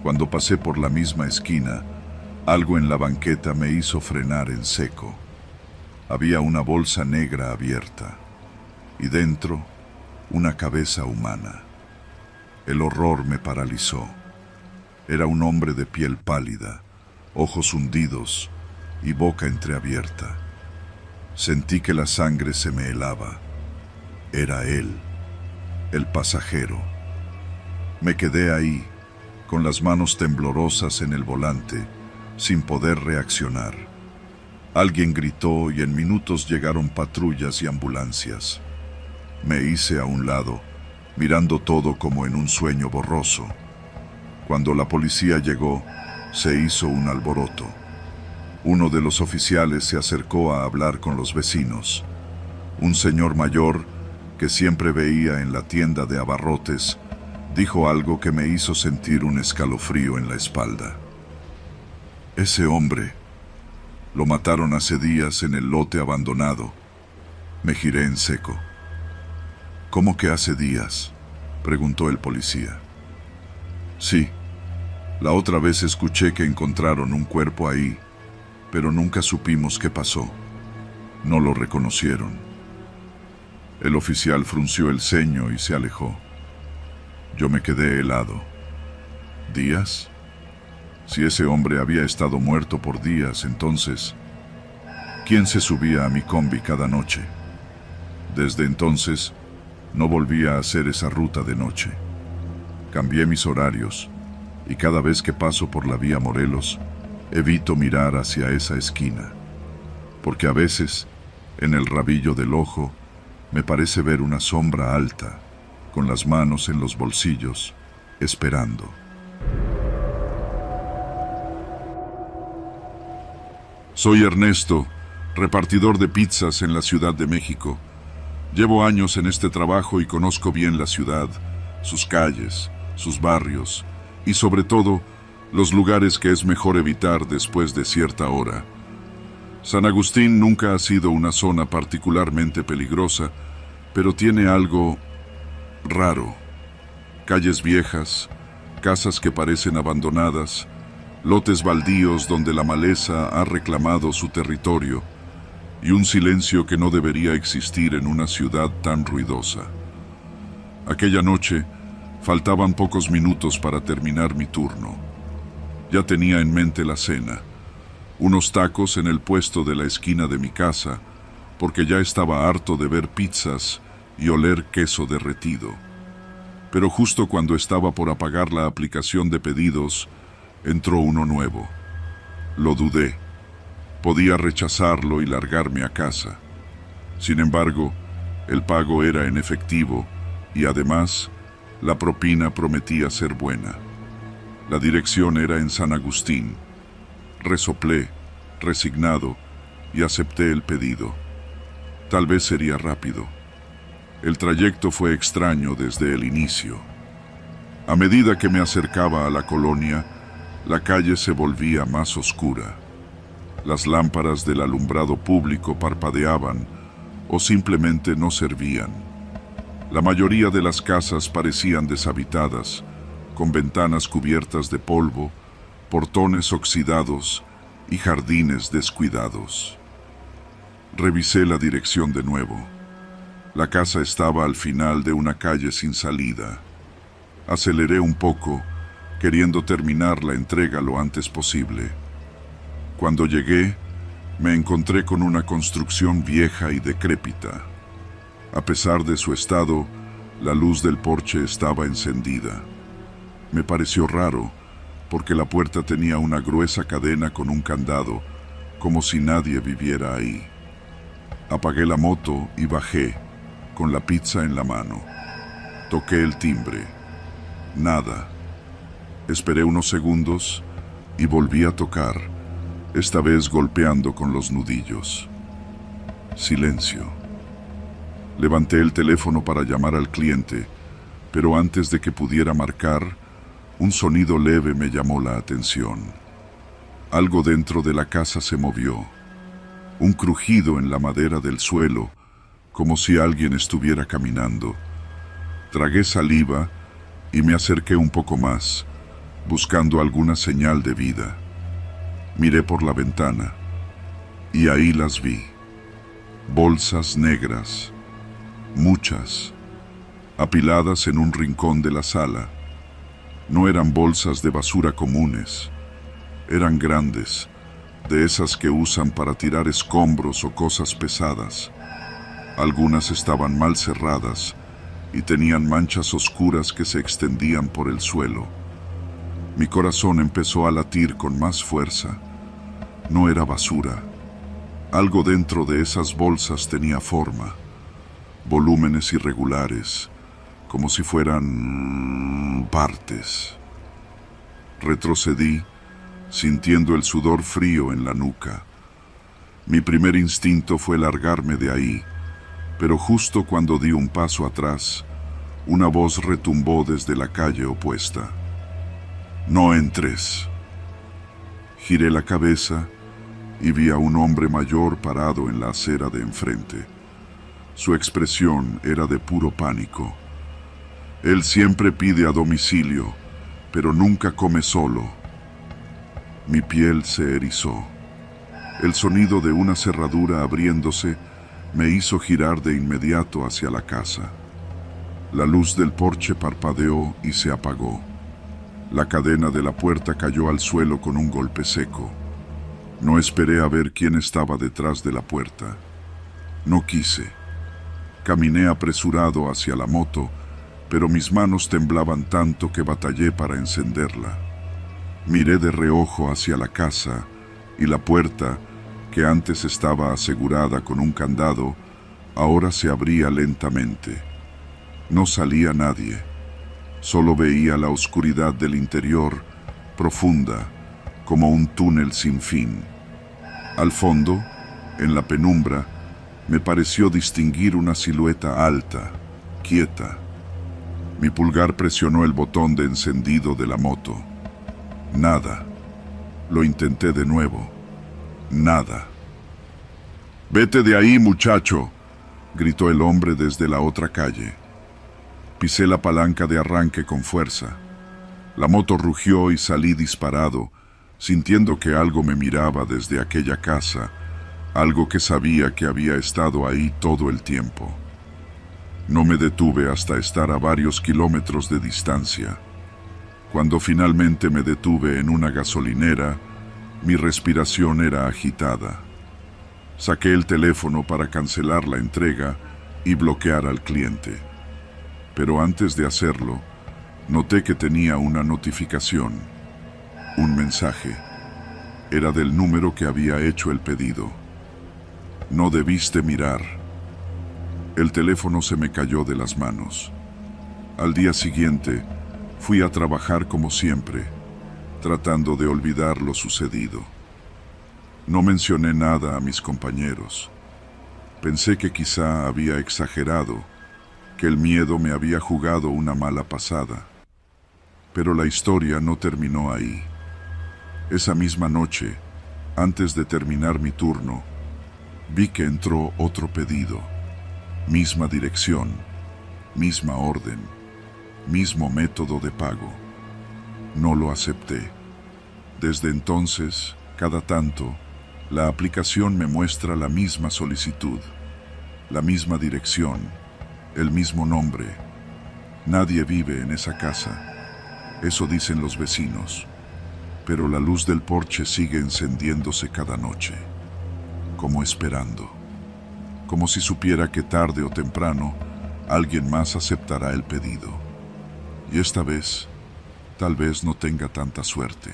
cuando pasé por la misma esquina, algo en la banqueta me hizo frenar en seco. Había una bolsa negra abierta y dentro una cabeza humana. El horror me paralizó. Era un hombre de piel pálida, ojos hundidos y boca entreabierta. Sentí que la sangre se me helaba. Era él, el pasajero. Me quedé ahí, con las manos temblorosas en el volante, sin poder reaccionar. Alguien gritó y en minutos llegaron patrullas y ambulancias. Me hice a un lado, mirando todo como en un sueño borroso. Cuando la policía llegó, se hizo un alboroto. Uno de los oficiales se acercó a hablar con los vecinos. Un señor mayor, que siempre veía en la tienda de abarrotes, dijo algo que me hizo sentir un escalofrío en la espalda. Ese hombre lo mataron hace días en el lote abandonado. Me giré en seco. ¿Cómo que hace días?, preguntó el policía. Sí, la otra vez escuché que encontraron un cuerpo ahí, pero nunca supimos qué pasó. No lo reconocieron. El oficial frunció el ceño y se alejó. Yo me quedé helado. ¿Días? Si ese hombre había estado muerto por días, entonces, ¿quién se subía a mi combi cada noche? Desde entonces, no volví a hacer esa ruta de noche. Cambié mis horarios y cada vez que paso por la vía Morelos, evito mirar hacia esa esquina, porque a veces, en el rabillo del ojo, me parece ver una sombra alta, con las manos en los bolsillos, esperando. Soy Ernesto, repartidor de pizzas en la Ciudad de México. Llevo años en este trabajo y conozco bien la ciudad, sus calles, sus barrios y sobre todo los lugares que es mejor evitar después de cierta hora. San Agustín nunca ha sido una zona particularmente peligrosa, pero tiene algo raro. Calles viejas, casas que parecen abandonadas, lotes baldíos donde la maleza ha reclamado su territorio y un silencio que no debería existir en una ciudad tan ruidosa. Aquella noche, faltaban pocos minutos para terminar mi turno. Ya tenía en mente la cena, unos tacos en el puesto de la esquina de mi casa, porque ya estaba harto de ver pizzas y oler queso derretido. Pero justo cuando estaba por apagar la aplicación de pedidos, entró uno nuevo. Lo dudé. Podía rechazarlo y largarme a casa. Sin embargo, el pago era en efectivo y además, la propina prometía ser buena. La dirección era en San Agustín. Resoplé, resignado, y acepté el pedido. Tal vez sería rápido. El trayecto fue extraño desde el inicio. A medida que me acercaba a la colonia, la calle se volvía más oscura. Las lámparas del alumbrado público parpadeaban o simplemente no servían. La mayoría de las casas parecían deshabitadas, con ventanas cubiertas de polvo, portones oxidados y jardines descuidados. Revisé la dirección de nuevo. La casa estaba al final de una calle sin salida. Aceleré un poco, queriendo terminar la entrega lo antes posible. Cuando llegué, me encontré con una construcción vieja y decrépita. A pesar de su estado, la luz del porche estaba encendida. Me pareció raro, porque la puerta tenía una gruesa cadena con un candado, como si nadie viviera ahí. Apagué la moto y bajé, con la pizza en la mano. Toqué el timbre. Nada. Esperé unos segundos y volví a tocar, esta vez golpeando con los nudillos. Silencio. Levanté el teléfono para llamar al cliente, pero antes de que pudiera marcar, un sonido leve me llamó la atención. Algo dentro de la casa se movió. Un crujido en la madera del suelo, como si alguien estuviera caminando. Tragué saliva y me acerqué un poco más, buscando alguna señal de vida. Miré por la ventana y ahí las vi. Bolsas negras, muchas, apiladas en un rincón de la sala. No eran bolsas de basura comunes, eran grandes, de esas que usan para tirar escombros o cosas pesadas. Algunas estaban mal cerradas y tenían manchas oscuras que se extendían por el suelo. Mi corazón empezó a latir con más fuerza. No era basura. Algo dentro de esas bolsas tenía forma, volúmenes irregulares, como si fueran partes. Retrocedí, sintiendo el sudor frío en la nuca. Mi primer instinto fue largarme de ahí, pero justo cuando di un paso atrás, una voz retumbó desde la calle opuesta. «No entres». Giré la cabeza y vi a un hombre mayor parado en la acera de enfrente. Su expresión era de puro pánico. Él siempre pide a domicilio, pero nunca come solo. Mi piel se erizó. El sonido de una cerradura abriéndose me hizo girar de inmediato hacia la casa. La luz del porche parpadeó y se apagó. La cadena de la puerta cayó al suelo con un golpe seco. No esperé a ver quién estaba detrás de la puerta. No quise. Caminé apresurado hacia la moto, pero mis manos temblaban tanto que batallé para encenderla. Miré de reojo hacia la casa y la puerta, que antes estaba asegurada con un candado, ahora se abría lentamente. No salía nadie. Solo veía la oscuridad del interior, profunda, como un túnel sin fin. Al fondo, en la penumbra, me pareció distinguir una silueta alta, quieta. Mi pulgar presionó el botón de encendido de la moto. Nada. Lo intenté de nuevo. Nada. «Vete de ahí, muchacho», gritó el hombre desde la otra calle. Pisé la palanca de arranque con fuerza. La moto rugió y salí disparado, sintiendo que algo me miraba desde aquella casa, algo que sabía que había estado ahí todo el tiempo. No me detuve hasta estar a varios kilómetros de distancia. Cuando finalmente me detuve en una gasolinera, mi respiración era agitada. Saqué el teléfono para cancelar la entrega y bloquear al cliente. Pero antes de hacerlo, noté que tenía una notificación, un mensaje. Era del número que había hecho el pedido. «No debiste mirar». El teléfono se me cayó de las manos. Al día siguiente, fui a trabajar como siempre, tratando de olvidar lo sucedido. No mencioné nada a mis compañeros. Pensé que quizá había exagerado, que el miedo me había jugado una mala pasada. Pero la historia no terminó ahí. Esa misma noche, antes de terminar mi turno, vi que entró otro pedido. Misma dirección, misma orden, mismo método de pago. No lo acepté. Desde entonces, cada tanto, la aplicación me muestra la misma solicitud, la misma dirección, el mismo nombre. Nadie vive en esa casa. Eso dicen los vecinos. Pero la luz del porche sigue encendiéndose cada noche, como esperando. Como si supiera que tarde o temprano alguien más aceptará el pedido. Y esta vez, tal vez no tenga tanta suerte.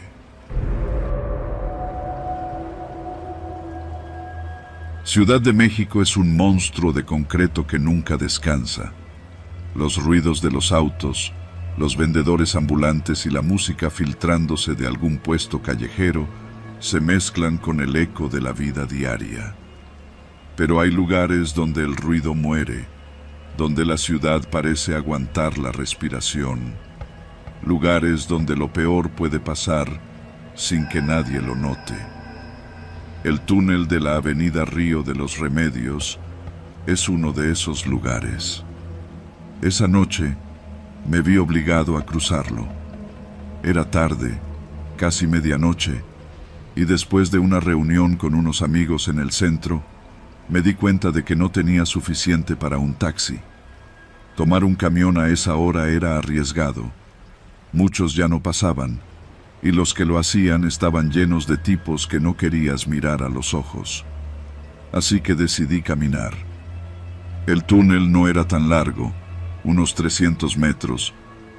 Ciudad de México es un monstruo de concreto que nunca descansa. Los ruidos de los autos, los vendedores ambulantes y la música filtrándose de algún puesto callejero se mezclan con el eco de la vida diaria. Pero hay lugares donde el ruido muere, donde la ciudad parece aguantar la respiración, lugares donde lo peor puede pasar sin que nadie lo note. El túnel de la avenida Río de los Remedios es uno de esos lugares. Esa noche me vi obligado a cruzarlo. Era tarde, casi medianoche, y después de una reunión con unos amigos en el centro, me di cuenta de que no tenía suficiente para un taxi. Tomar un camión a esa hora era arriesgado. Muchos ya no pasaban, y los que lo hacían estaban llenos de tipos que no querías mirar a los ojos. Así que decidí caminar. El túnel no era tan largo, unos 300 metros,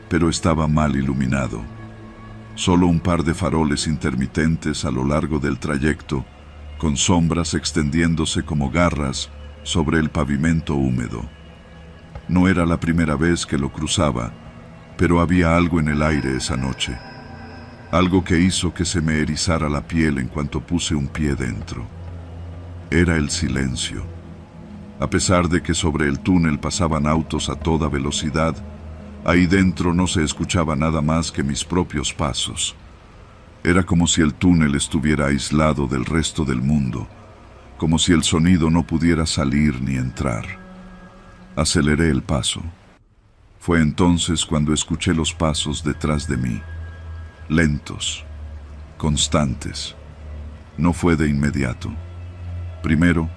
pero estaba mal iluminado. Solo un par de faroles intermitentes a lo largo del trayecto, con sombras extendiéndose como garras sobre el pavimento húmedo. No era la primera vez que lo cruzaba, pero había algo en el aire esa noche. Algo que hizo que se me erizara la piel en cuanto puse un pie dentro. Era el silencio. A pesar de que sobre el túnel pasaban autos a toda velocidad, ahí dentro no se escuchaba nada más que mis propios pasos. Era como si el túnel estuviera aislado del resto del mundo, como si el sonido no pudiera salir ni entrar. Aceleré el paso. Fue entonces cuando escuché los pasos detrás de mí, lentos, constantes. No fue de inmediato. Primero,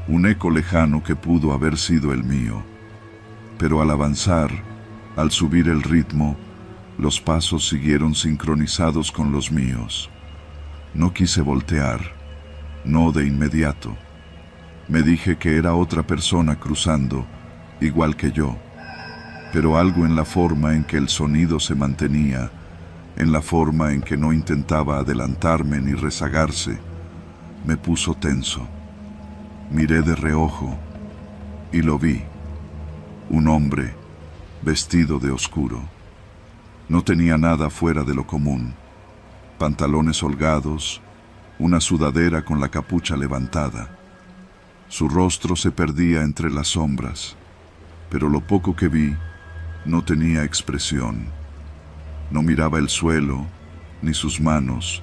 un eco lejano que pudo haber sido el mío, pero al avanzar, al subir el ritmo, los pasos siguieron sincronizados con los míos. No quise voltear, no de inmediato. Me dije que era otra persona cruzando, igual que yo, pero algo en la forma en que el sonido se mantenía, en la forma en que no intentaba adelantarme ni rezagarse, me puso tenso. Miré de reojo y lo vi. Un hombre, vestido de oscuro. No tenía nada fuera de lo común. Pantalones holgados, una sudadera con la capucha levantada. Su rostro se perdía entre las sombras, pero lo poco que vi no tenía expresión. No miraba el suelo, ni sus manos,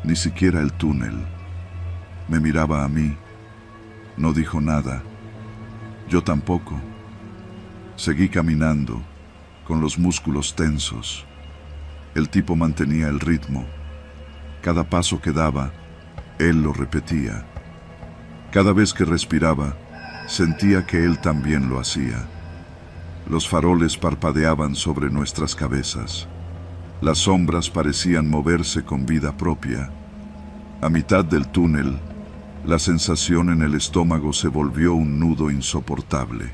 ni siquiera el túnel. Me miraba a mí. No dijo nada. Yo tampoco. Seguí caminando, con los músculos tensos. El tipo mantenía el ritmo. Cada paso que daba, él lo repetía. Cada vez que respiraba, sentía que él también lo hacía. Los faroles parpadeaban sobre nuestras cabezas. Las sombras parecían moverse con vida propia. A mitad del túnel, la sensación en el estómago se volvió un nudo insoportable.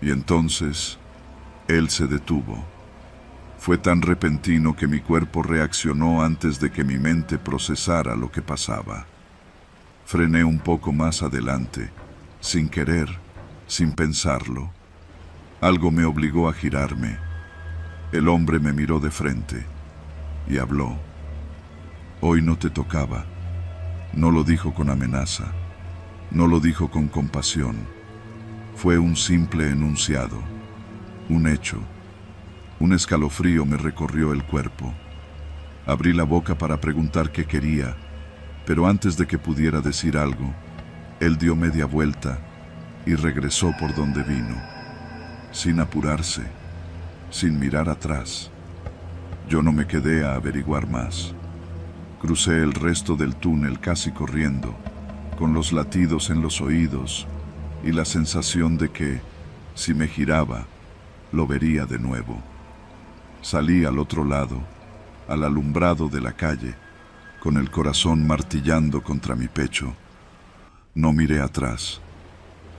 Y entonces, él se detuvo. Fue tan repentino que mi cuerpo reaccionó antes de que mi mente procesara lo que pasaba. Frené un poco más adelante, sin querer, sin pensarlo. Algo me obligó a girarme. El hombre me miró de frente y habló. Hoy no te tocaba. No lo dijo con amenaza. No lo dijo con compasión. Fue un simple enunciado, un hecho. Un escalofrío me recorrió el cuerpo. Abrí la boca para preguntar qué quería, pero antes de que pudiera decir algo, él dio media vuelta y regresó por donde vino, sin apurarse, sin mirar atrás. Yo no me quedé a averiguar más. Crucé el resto del túnel casi corriendo, con los latidos en los oídos y la sensación de que, si me giraba, lo vería de nuevo. Salí al otro lado, al alumbrado de la calle, con el corazón martillando contra mi pecho. No miré atrás.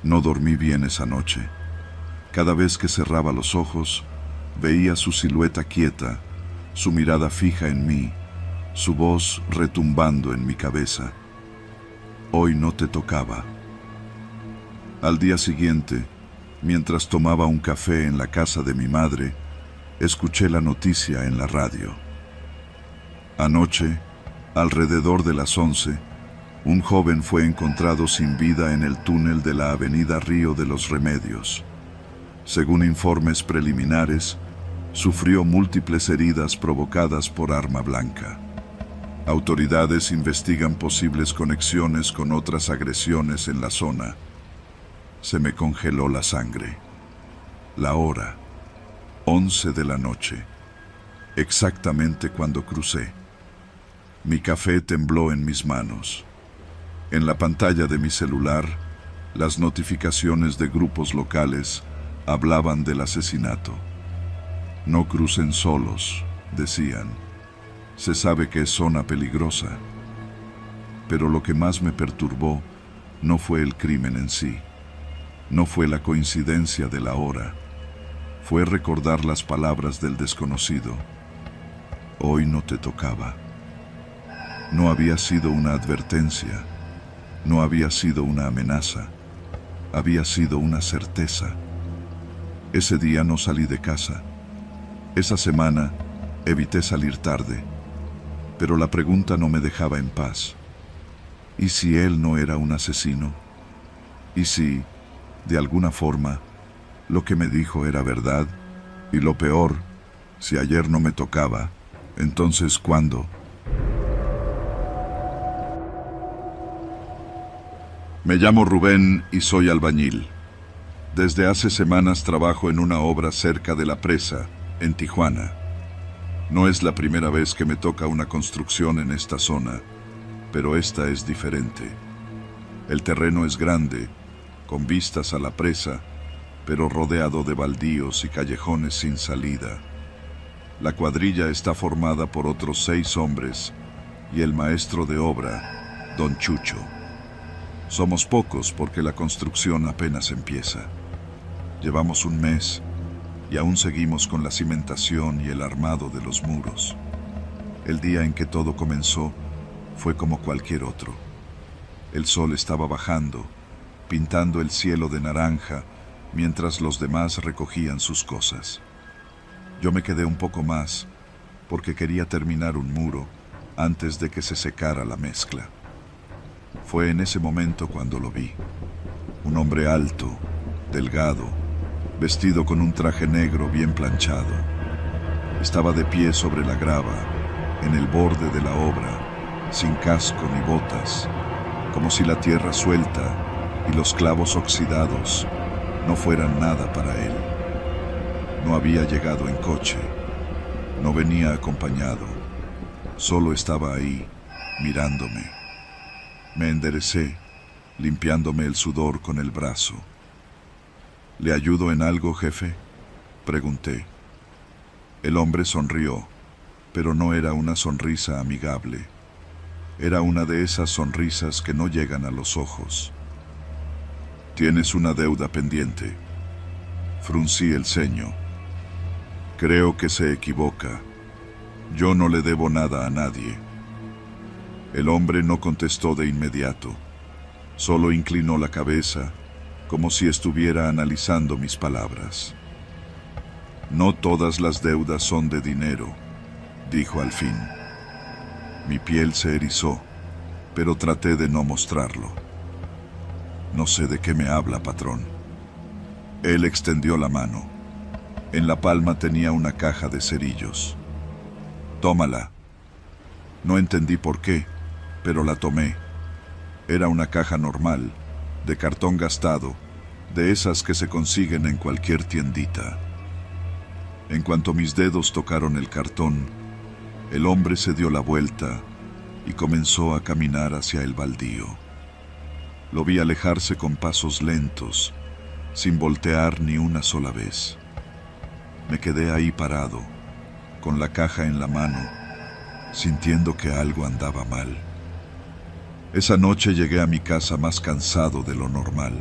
No dormí bien esa noche. Cada vez que cerraba los ojos, veía su silueta quieta, su mirada fija en mí, su voz retumbando en mi cabeza. Hoy no te tocaba. Al día siguiente, mientras tomaba un café en la casa de mi madre, escuché la noticia en la radio. Anoche, Alrededor de las 11, un joven fue encontrado sin vida en el túnel de la avenida Río de los Remedios. Según informes preliminares, sufrió múltiples heridas provocadas por arma blanca. Autoridades investigan posibles conexiones con otras agresiones en la zona. Se me congeló la sangre. La hora, 11 de la noche, exactamente cuando crucé. Mi café tembló en mis manos. En la pantalla de mi celular, las notificaciones de grupos locales hablaban del asesinato. No crucen solos, decían. Se sabe que es zona peligrosa. Pero lo que más me perturbó no fue el crimen en sí. No fue la coincidencia de la hora. Fue recordar las palabras del desconocido. Hoy no te tocaba. No había sido una advertencia. No había sido una amenaza. Había sido una certeza. Ese día no salí de casa. Esa semana evité salir tarde. Pero la pregunta no me dejaba en paz. ¿Y si él no era un asesino? ¿Y si, de alguna forma, lo que me dijo era verdad? Y lo peor, si ayer no me tocaba, entonces ¿cuándo? Me llamo Rubén y soy albañil. Desde hace semanas trabajo en una obra cerca de la presa, en Tijuana. No es la primera vez que me toca una construcción en esta zona, pero esta es diferente. El terreno es grande, con vistas a la presa, pero rodeado de baldíos y callejones sin salida. La cuadrilla está formada por otros 6 hombres y el maestro de obra, Don Chucho. Somos pocos porque la construcción apenas empieza. Llevamos un mes y aún seguimos con la cimentación y el armado de los muros. El día en que todo comenzó fue como cualquier otro. El sol estaba bajando, pintando el cielo de naranja, mientras los demás recogían sus cosas. Yo me quedé un poco más porque quería terminar un muro antes de que se secara la mezcla. Fue en ese momento cuando lo vi. Un hombre alto, delgado, vestido con un traje negro bien planchado. Estaba de pie sobre la grava, en el borde de la obra, sin casco ni botas, como si la tierra suelta y los clavos oxidados no fueran nada para él. No había llegado en coche, no venía acompañado, solo estaba ahí, mirándome. Me enderecé, limpiándome el sudor con el brazo. ¿Le ayudo en algo, jefe?, pregunté. El hombre sonrió, pero no era una sonrisa amigable. Era una de esas sonrisas que no llegan a los ojos. Tienes una deuda pendiente. Fruncí el ceño. Creo que se equivoca. Yo no le debo nada a nadie. El hombre no contestó de inmediato. Solo inclinó la cabeza, como si estuviera analizando mis palabras. No todas las deudas son de dinero, dijo al fin. Mi piel se erizó, pero traté de no mostrarlo. No sé de qué me habla, patrón. Él extendió la mano. En la palma tenía una caja de cerillos. Tómala. No entendí por qué, pero la tomé. Era una caja normal, de cartón gastado, de esas que se consiguen en cualquier tiendita. En cuanto mis dedos tocaron el cartón, el hombre se dio la vuelta y comenzó a caminar hacia el baldío. Lo vi alejarse con pasos lentos, sin voltear ni una sola vez. Me quedé ahí parado, con la caja en la mano, sintiendo que algo andaba mal. Esa noche llegué a mi casa más cansado de lo normal.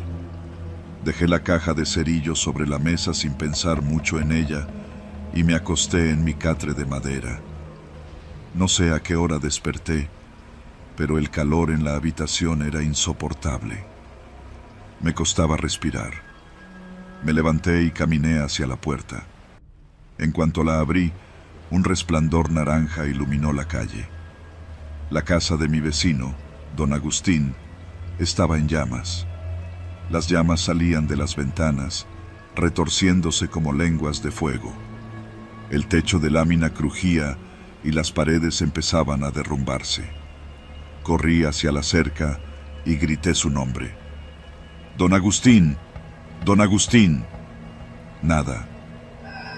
Dejé la caja de cerillos sobre la mesa sin pensar mucho en ella y me acosté en mi catre de madera. No sé a qué hora desperté, pero el calor en la habitación era insoportable. Me costaba respirar. Me levanté y caminé hacia la puerta. En cuanto la abrí, un resplandor naranja iluminó la calle. La casa de mi vecino, don Agustín, estaba en llamas. Las llamas salían de las ventanas, retorciéndose como lenguas de fuego. El techo de lámina crujía y las paredes empezaban a derrumbarse. Corrí hacia la cerca y grité su nombre. ¡Don Agustín! ¡Don Agustín! Nada.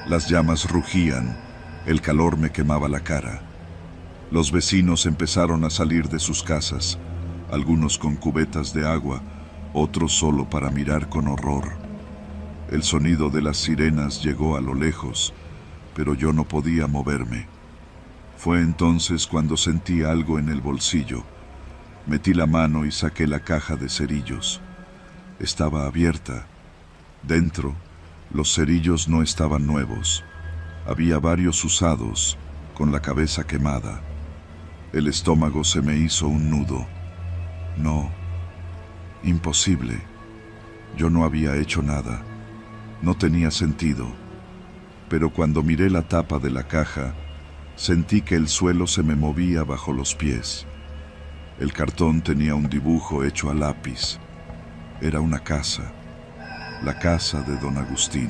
Las llamas rugían, el calor me quemaba la cara. Los vecinos empezaron a salir de sus casas, algunos con cubetas de agua, otros solo para mirar con horror. El sonido de las sirenas llegó a lo lejos, pero yo no podía moverme. Fue entonces cuando sentí algo en el bolsillo. Metí la mano y saqué la caja de cerillos. Estaba abierta. Dentro, los cerillos no estaban nuevos. Había varios usados, con la cabeza quemada. El estómago se me hizo un nudo. No, imposible. Yo no había hecho nada. No tenía sentido. Pero cuando miré la tapa de la caja, sentí que el suelo se me movía bajo los pies. El cartón tenía un dibujo hecho a lápiz. Era una casa, la casa de don Agustín,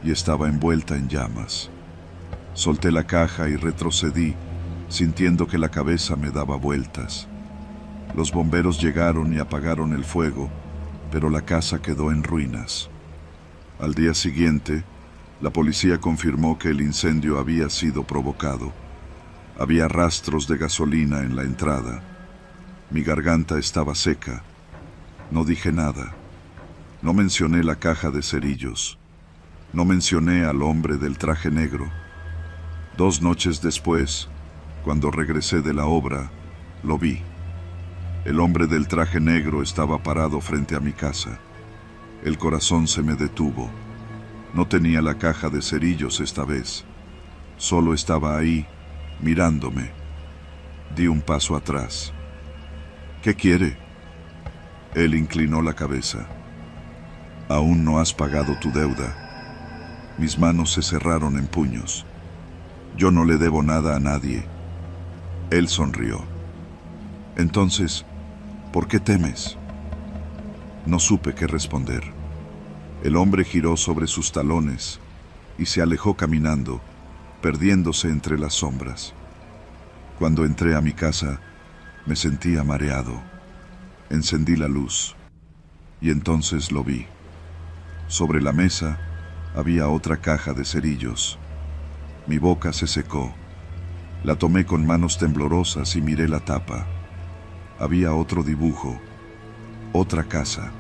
y estaba envuelta en llamas. Solté la caja y retrocedí, sintiendo que la cabeza me daba vueltas. Los bomberos llegaron y apagaron el fuego, pero la casa quedó en ruinas. Al día siguiente, la policía confirmó que el incendio había sido provocado. Había rastros de gasolina en la entrada. Mi garganta estaba seca. No dije nada. No mencioné la caja de cerillos. No mencioné al hombre del traje negro. 2 noches después, cuando regresé de la obra, lo vi. El hombre del traje negro estaba parado frente a mi casa. El corazón se me detuvo. No tenía la caja de cerillos esta vez. Solo estaba ahí, mirándome. Di un paso atrás. ¿Qué quiere? Él inclinó la cabeza. Aún no has pagado tu deuda. Mis manos se cerraron en puños. Yo no le debo nada a nadie. Él sonrió. Entonces, ¿por qué temes? No supe qué responder. El hombre giró sobre sus talones y se alejó caminando, perdiéndose entre las sombras. Cuando entré a mi casa, me sentía mareado. Encendí la luz y entonces lo vi. Sobre la mesa había otra caja de cerillos. Mi boca se secó. La tomé con manos temblorosas y miré la tapa. Había otro dibujo, otra casa,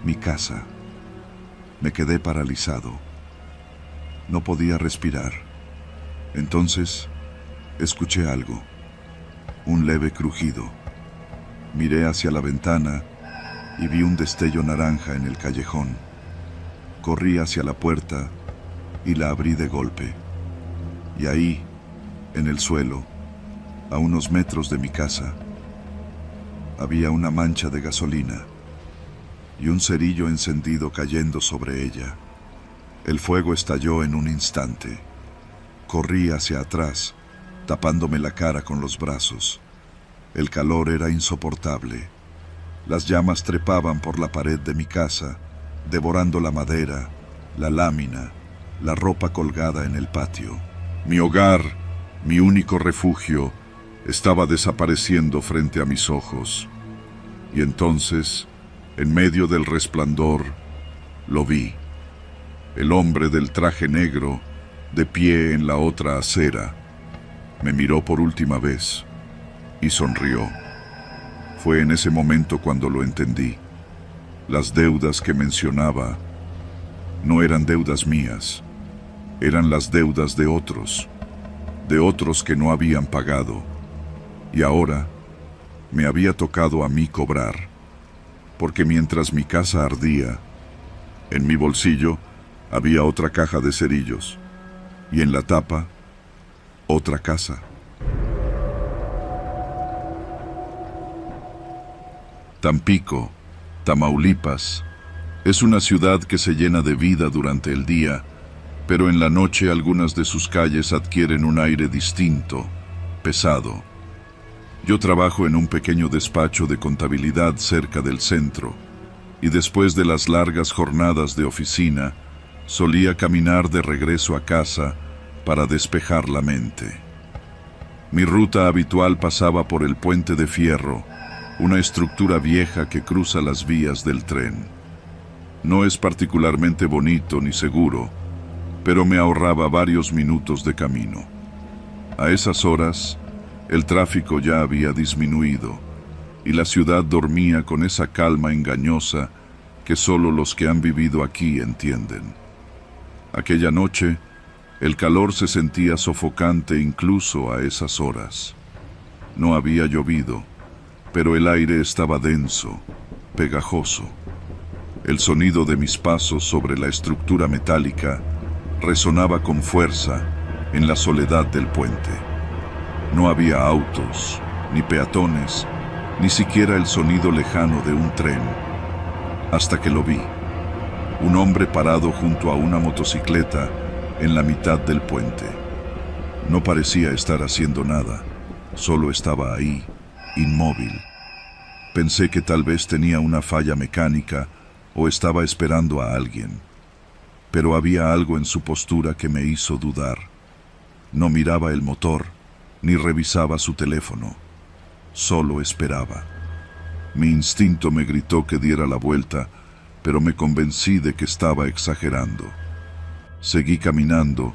mi casa. Me quedé paralizado. No podía respirar. Entonces, escuché algo, un leve crujido. Miré hacia la ventana y vi un destello naranja en el callejón. Corrí hacia la puerta y la abrí de golpe. Y ahí, en el suelo, a unos metros de mi casa, había una mancha de gasolina y un cerillo encendido cayendo sobre ella. El fuego estalló en un instante. Corrí hacia atrás, tapándome la cara con los brazos. El calor era insoportable. Las llamas trepaban por la pared de mi casa, devorando la madera, la lámina, la ropa colgada en el patio. Mi hogar, mi único refugio, estaba desapareciendo frente a mis ojos. Y entonces, en medio del resplandor, lo vi. El hombre del traje negro, de pie en la otra acera, me miró por última vez y sonrió. Fue en ese momento cuando lo entendí. Las deudas que mencionaba no eran deudas mías, eran las deudas de otros que no habían pagado. Y ahora me había tocado a mí cobrar, porque mientras mi casa ardía, en mi bolsillo había otra caja de cerillos, y en la tapa, otra casa. Tampico, Tamaulipas, es una ciudad que se llena de vida durante el día, pero en la noche algunas de sus calles adquieren un aire distinto, pesado. Yo trabajo en un pequeño despacho de contabilidad cerca del centro, y después de las largas jornadas de oficina, solía caminar de regreso a casa para despejar la mente. Mi ruta habitual pasaba por el Puente de Fierro, una estructura vieja que cruza las vías del tren. No es particularmente bonito ni seguro, pero me ahorraba varios minutos de camino. A esas horas, el tráfico ya había disminuido y la ciudad dormía con esa calma engañosa que solo los que han vivido aquí entienden. Aquella noche, el calor se sentía sofocante incluso a esas horas. No había llovido, pero el aire estaba denso, pegajoso. El sonido de mis pasos sobre la estructura metálica resonaba con fuerza en la soledad del puente. No había autos, ni peatones, ni siquiera el sonido lejano de un tren, hasta que lo vi. Un hombre parado junto a una motocicleta en la mitad del puente. No parecía estar haciendo nada, solo estaba ahí, inmóvil. Pensé que tal vez tenía una falla mecánica o estaba esperando a alguien, pero había algo en su postura que me hizo dudar. No miraba el motor, ni revisaba su teléfono, solo esperaba. Mi instinto me gritó que diera la vuelta, pero me convencí de que estaba exagerando. Seguí caminando,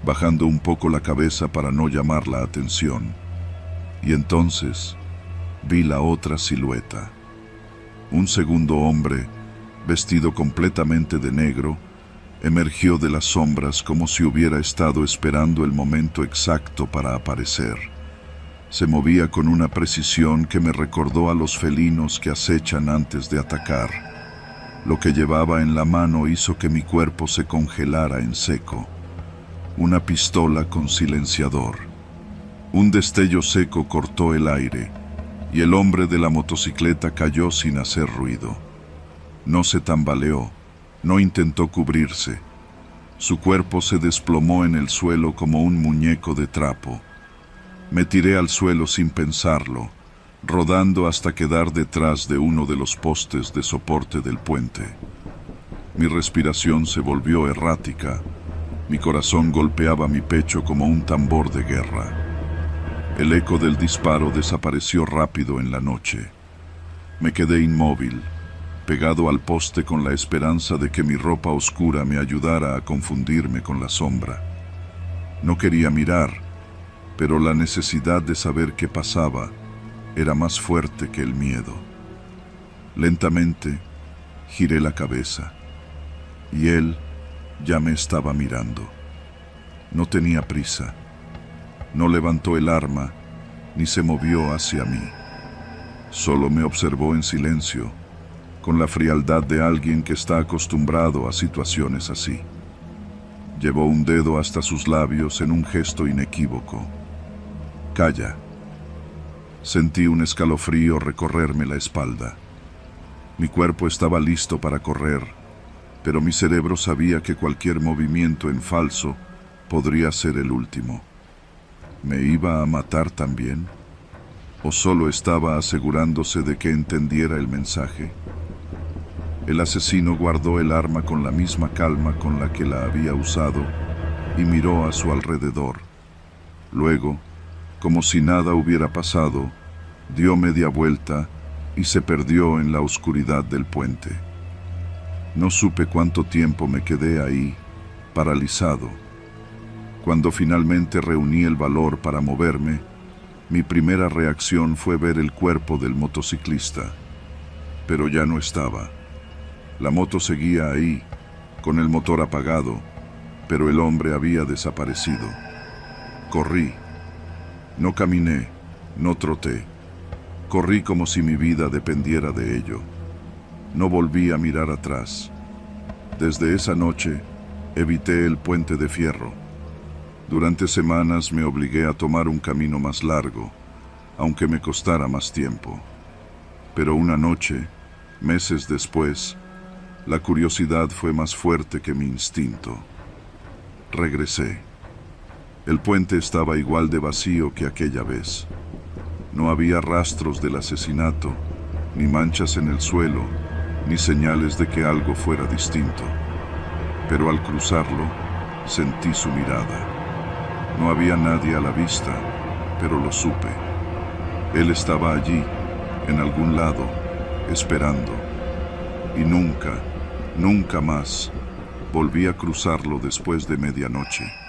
bajando un poco la cabeza para no llamar la atención. Y entonces vi la otra silueta. Un segundo hombre, vestido completamente de negro, emergió de las sombras como si hubiera estado esperando el momento exacto para aparecer. Se movía con una precisión que me recordó a los felinos que acechan antes de atacar. Lo que llevaba en la mano hizo que mi cuerpo se congelara en seco. Una pistola con silenciador. Un destello seco cortó el aire, y el hombre de la motocicleta cayó sin hacer ruido. No se tambaleó, no intentó cubrirse. Su cuerpo se desplomó en el suelo como un muñeco de trapo. Me tiré al suelo sin pensarlo, rodando hasta quedar detrás de uno de los postes de soporte del puente. Mi respiración se volvió errática. Mi corazón golpeaba mi pecho como un tambor de guerra. El eco del disparo desapareció rápido en la noche. Me quedé inmóvil, pegado al poste con la esperanza de que mi ropa oscura me ayudara a confundirme con la sombra. No quería mirar, pero la necesidad de saber qué pasaba era más fuerte que el miedo. Lentamente giré la cabeza, y él ya me estaba mirando. No tenía prisa. No levantó el arma, ni se movió hacia mí. Solo me observó en silencio, con la frialdad de alguien que está acostumbrado a situaciones así. Llevó un dedo hasta sus labios en un gesto inequívoco. «Calla». Sentí un escalofrío recorrerme la espalda. Mi cuerpo estaba listo para correr, pero mi cerebro sabía que cualquier movimiento en falso podría ser el último. ¿Me iba a matar también? ¿O solo estaba asegurándose de que entendiera el mensaje? El asesino guardó el arma con la misma calma con la que la había usado y miró a su alrededor. Luego, como si nada hubiera pasado, dio media vuelta y se perdió en la oscuridad del puente. No supe cuánto tiempo me quedé ahí, paralizado. Cuando finalmente reuní el valor para moverme, mi primera reacción fue ver el cuerpo del motociclista. Pero ya no estaba. La moto seguía ahí, con el motor apagado, pero el hombre había desaparecido. Corrí. No caminé, no troté. Corrí como si mi vida dependiera de ello. No volví a mirar atrás. Desde esa noche, evité el Puente de Fierro. Durante semanas me obligué a tomar un camino más largo, aunque me costara más tiempo. Pero una noche, meses después, la curiosidad fue más fuerte que mi instinto. Regresé. El puente estaba igual de vacío que aquella vez. No había rastros del asesinato, ni manchas en el suelo, ni señales de que algo fuera distinto. Pero al cruzarlo, sentí su mirada. No había nadie a la vista, pero lo supe. Él estaba allí, en algún lado, esperando. Y nunca, nunca más volví a cruzarlo después de medianoche.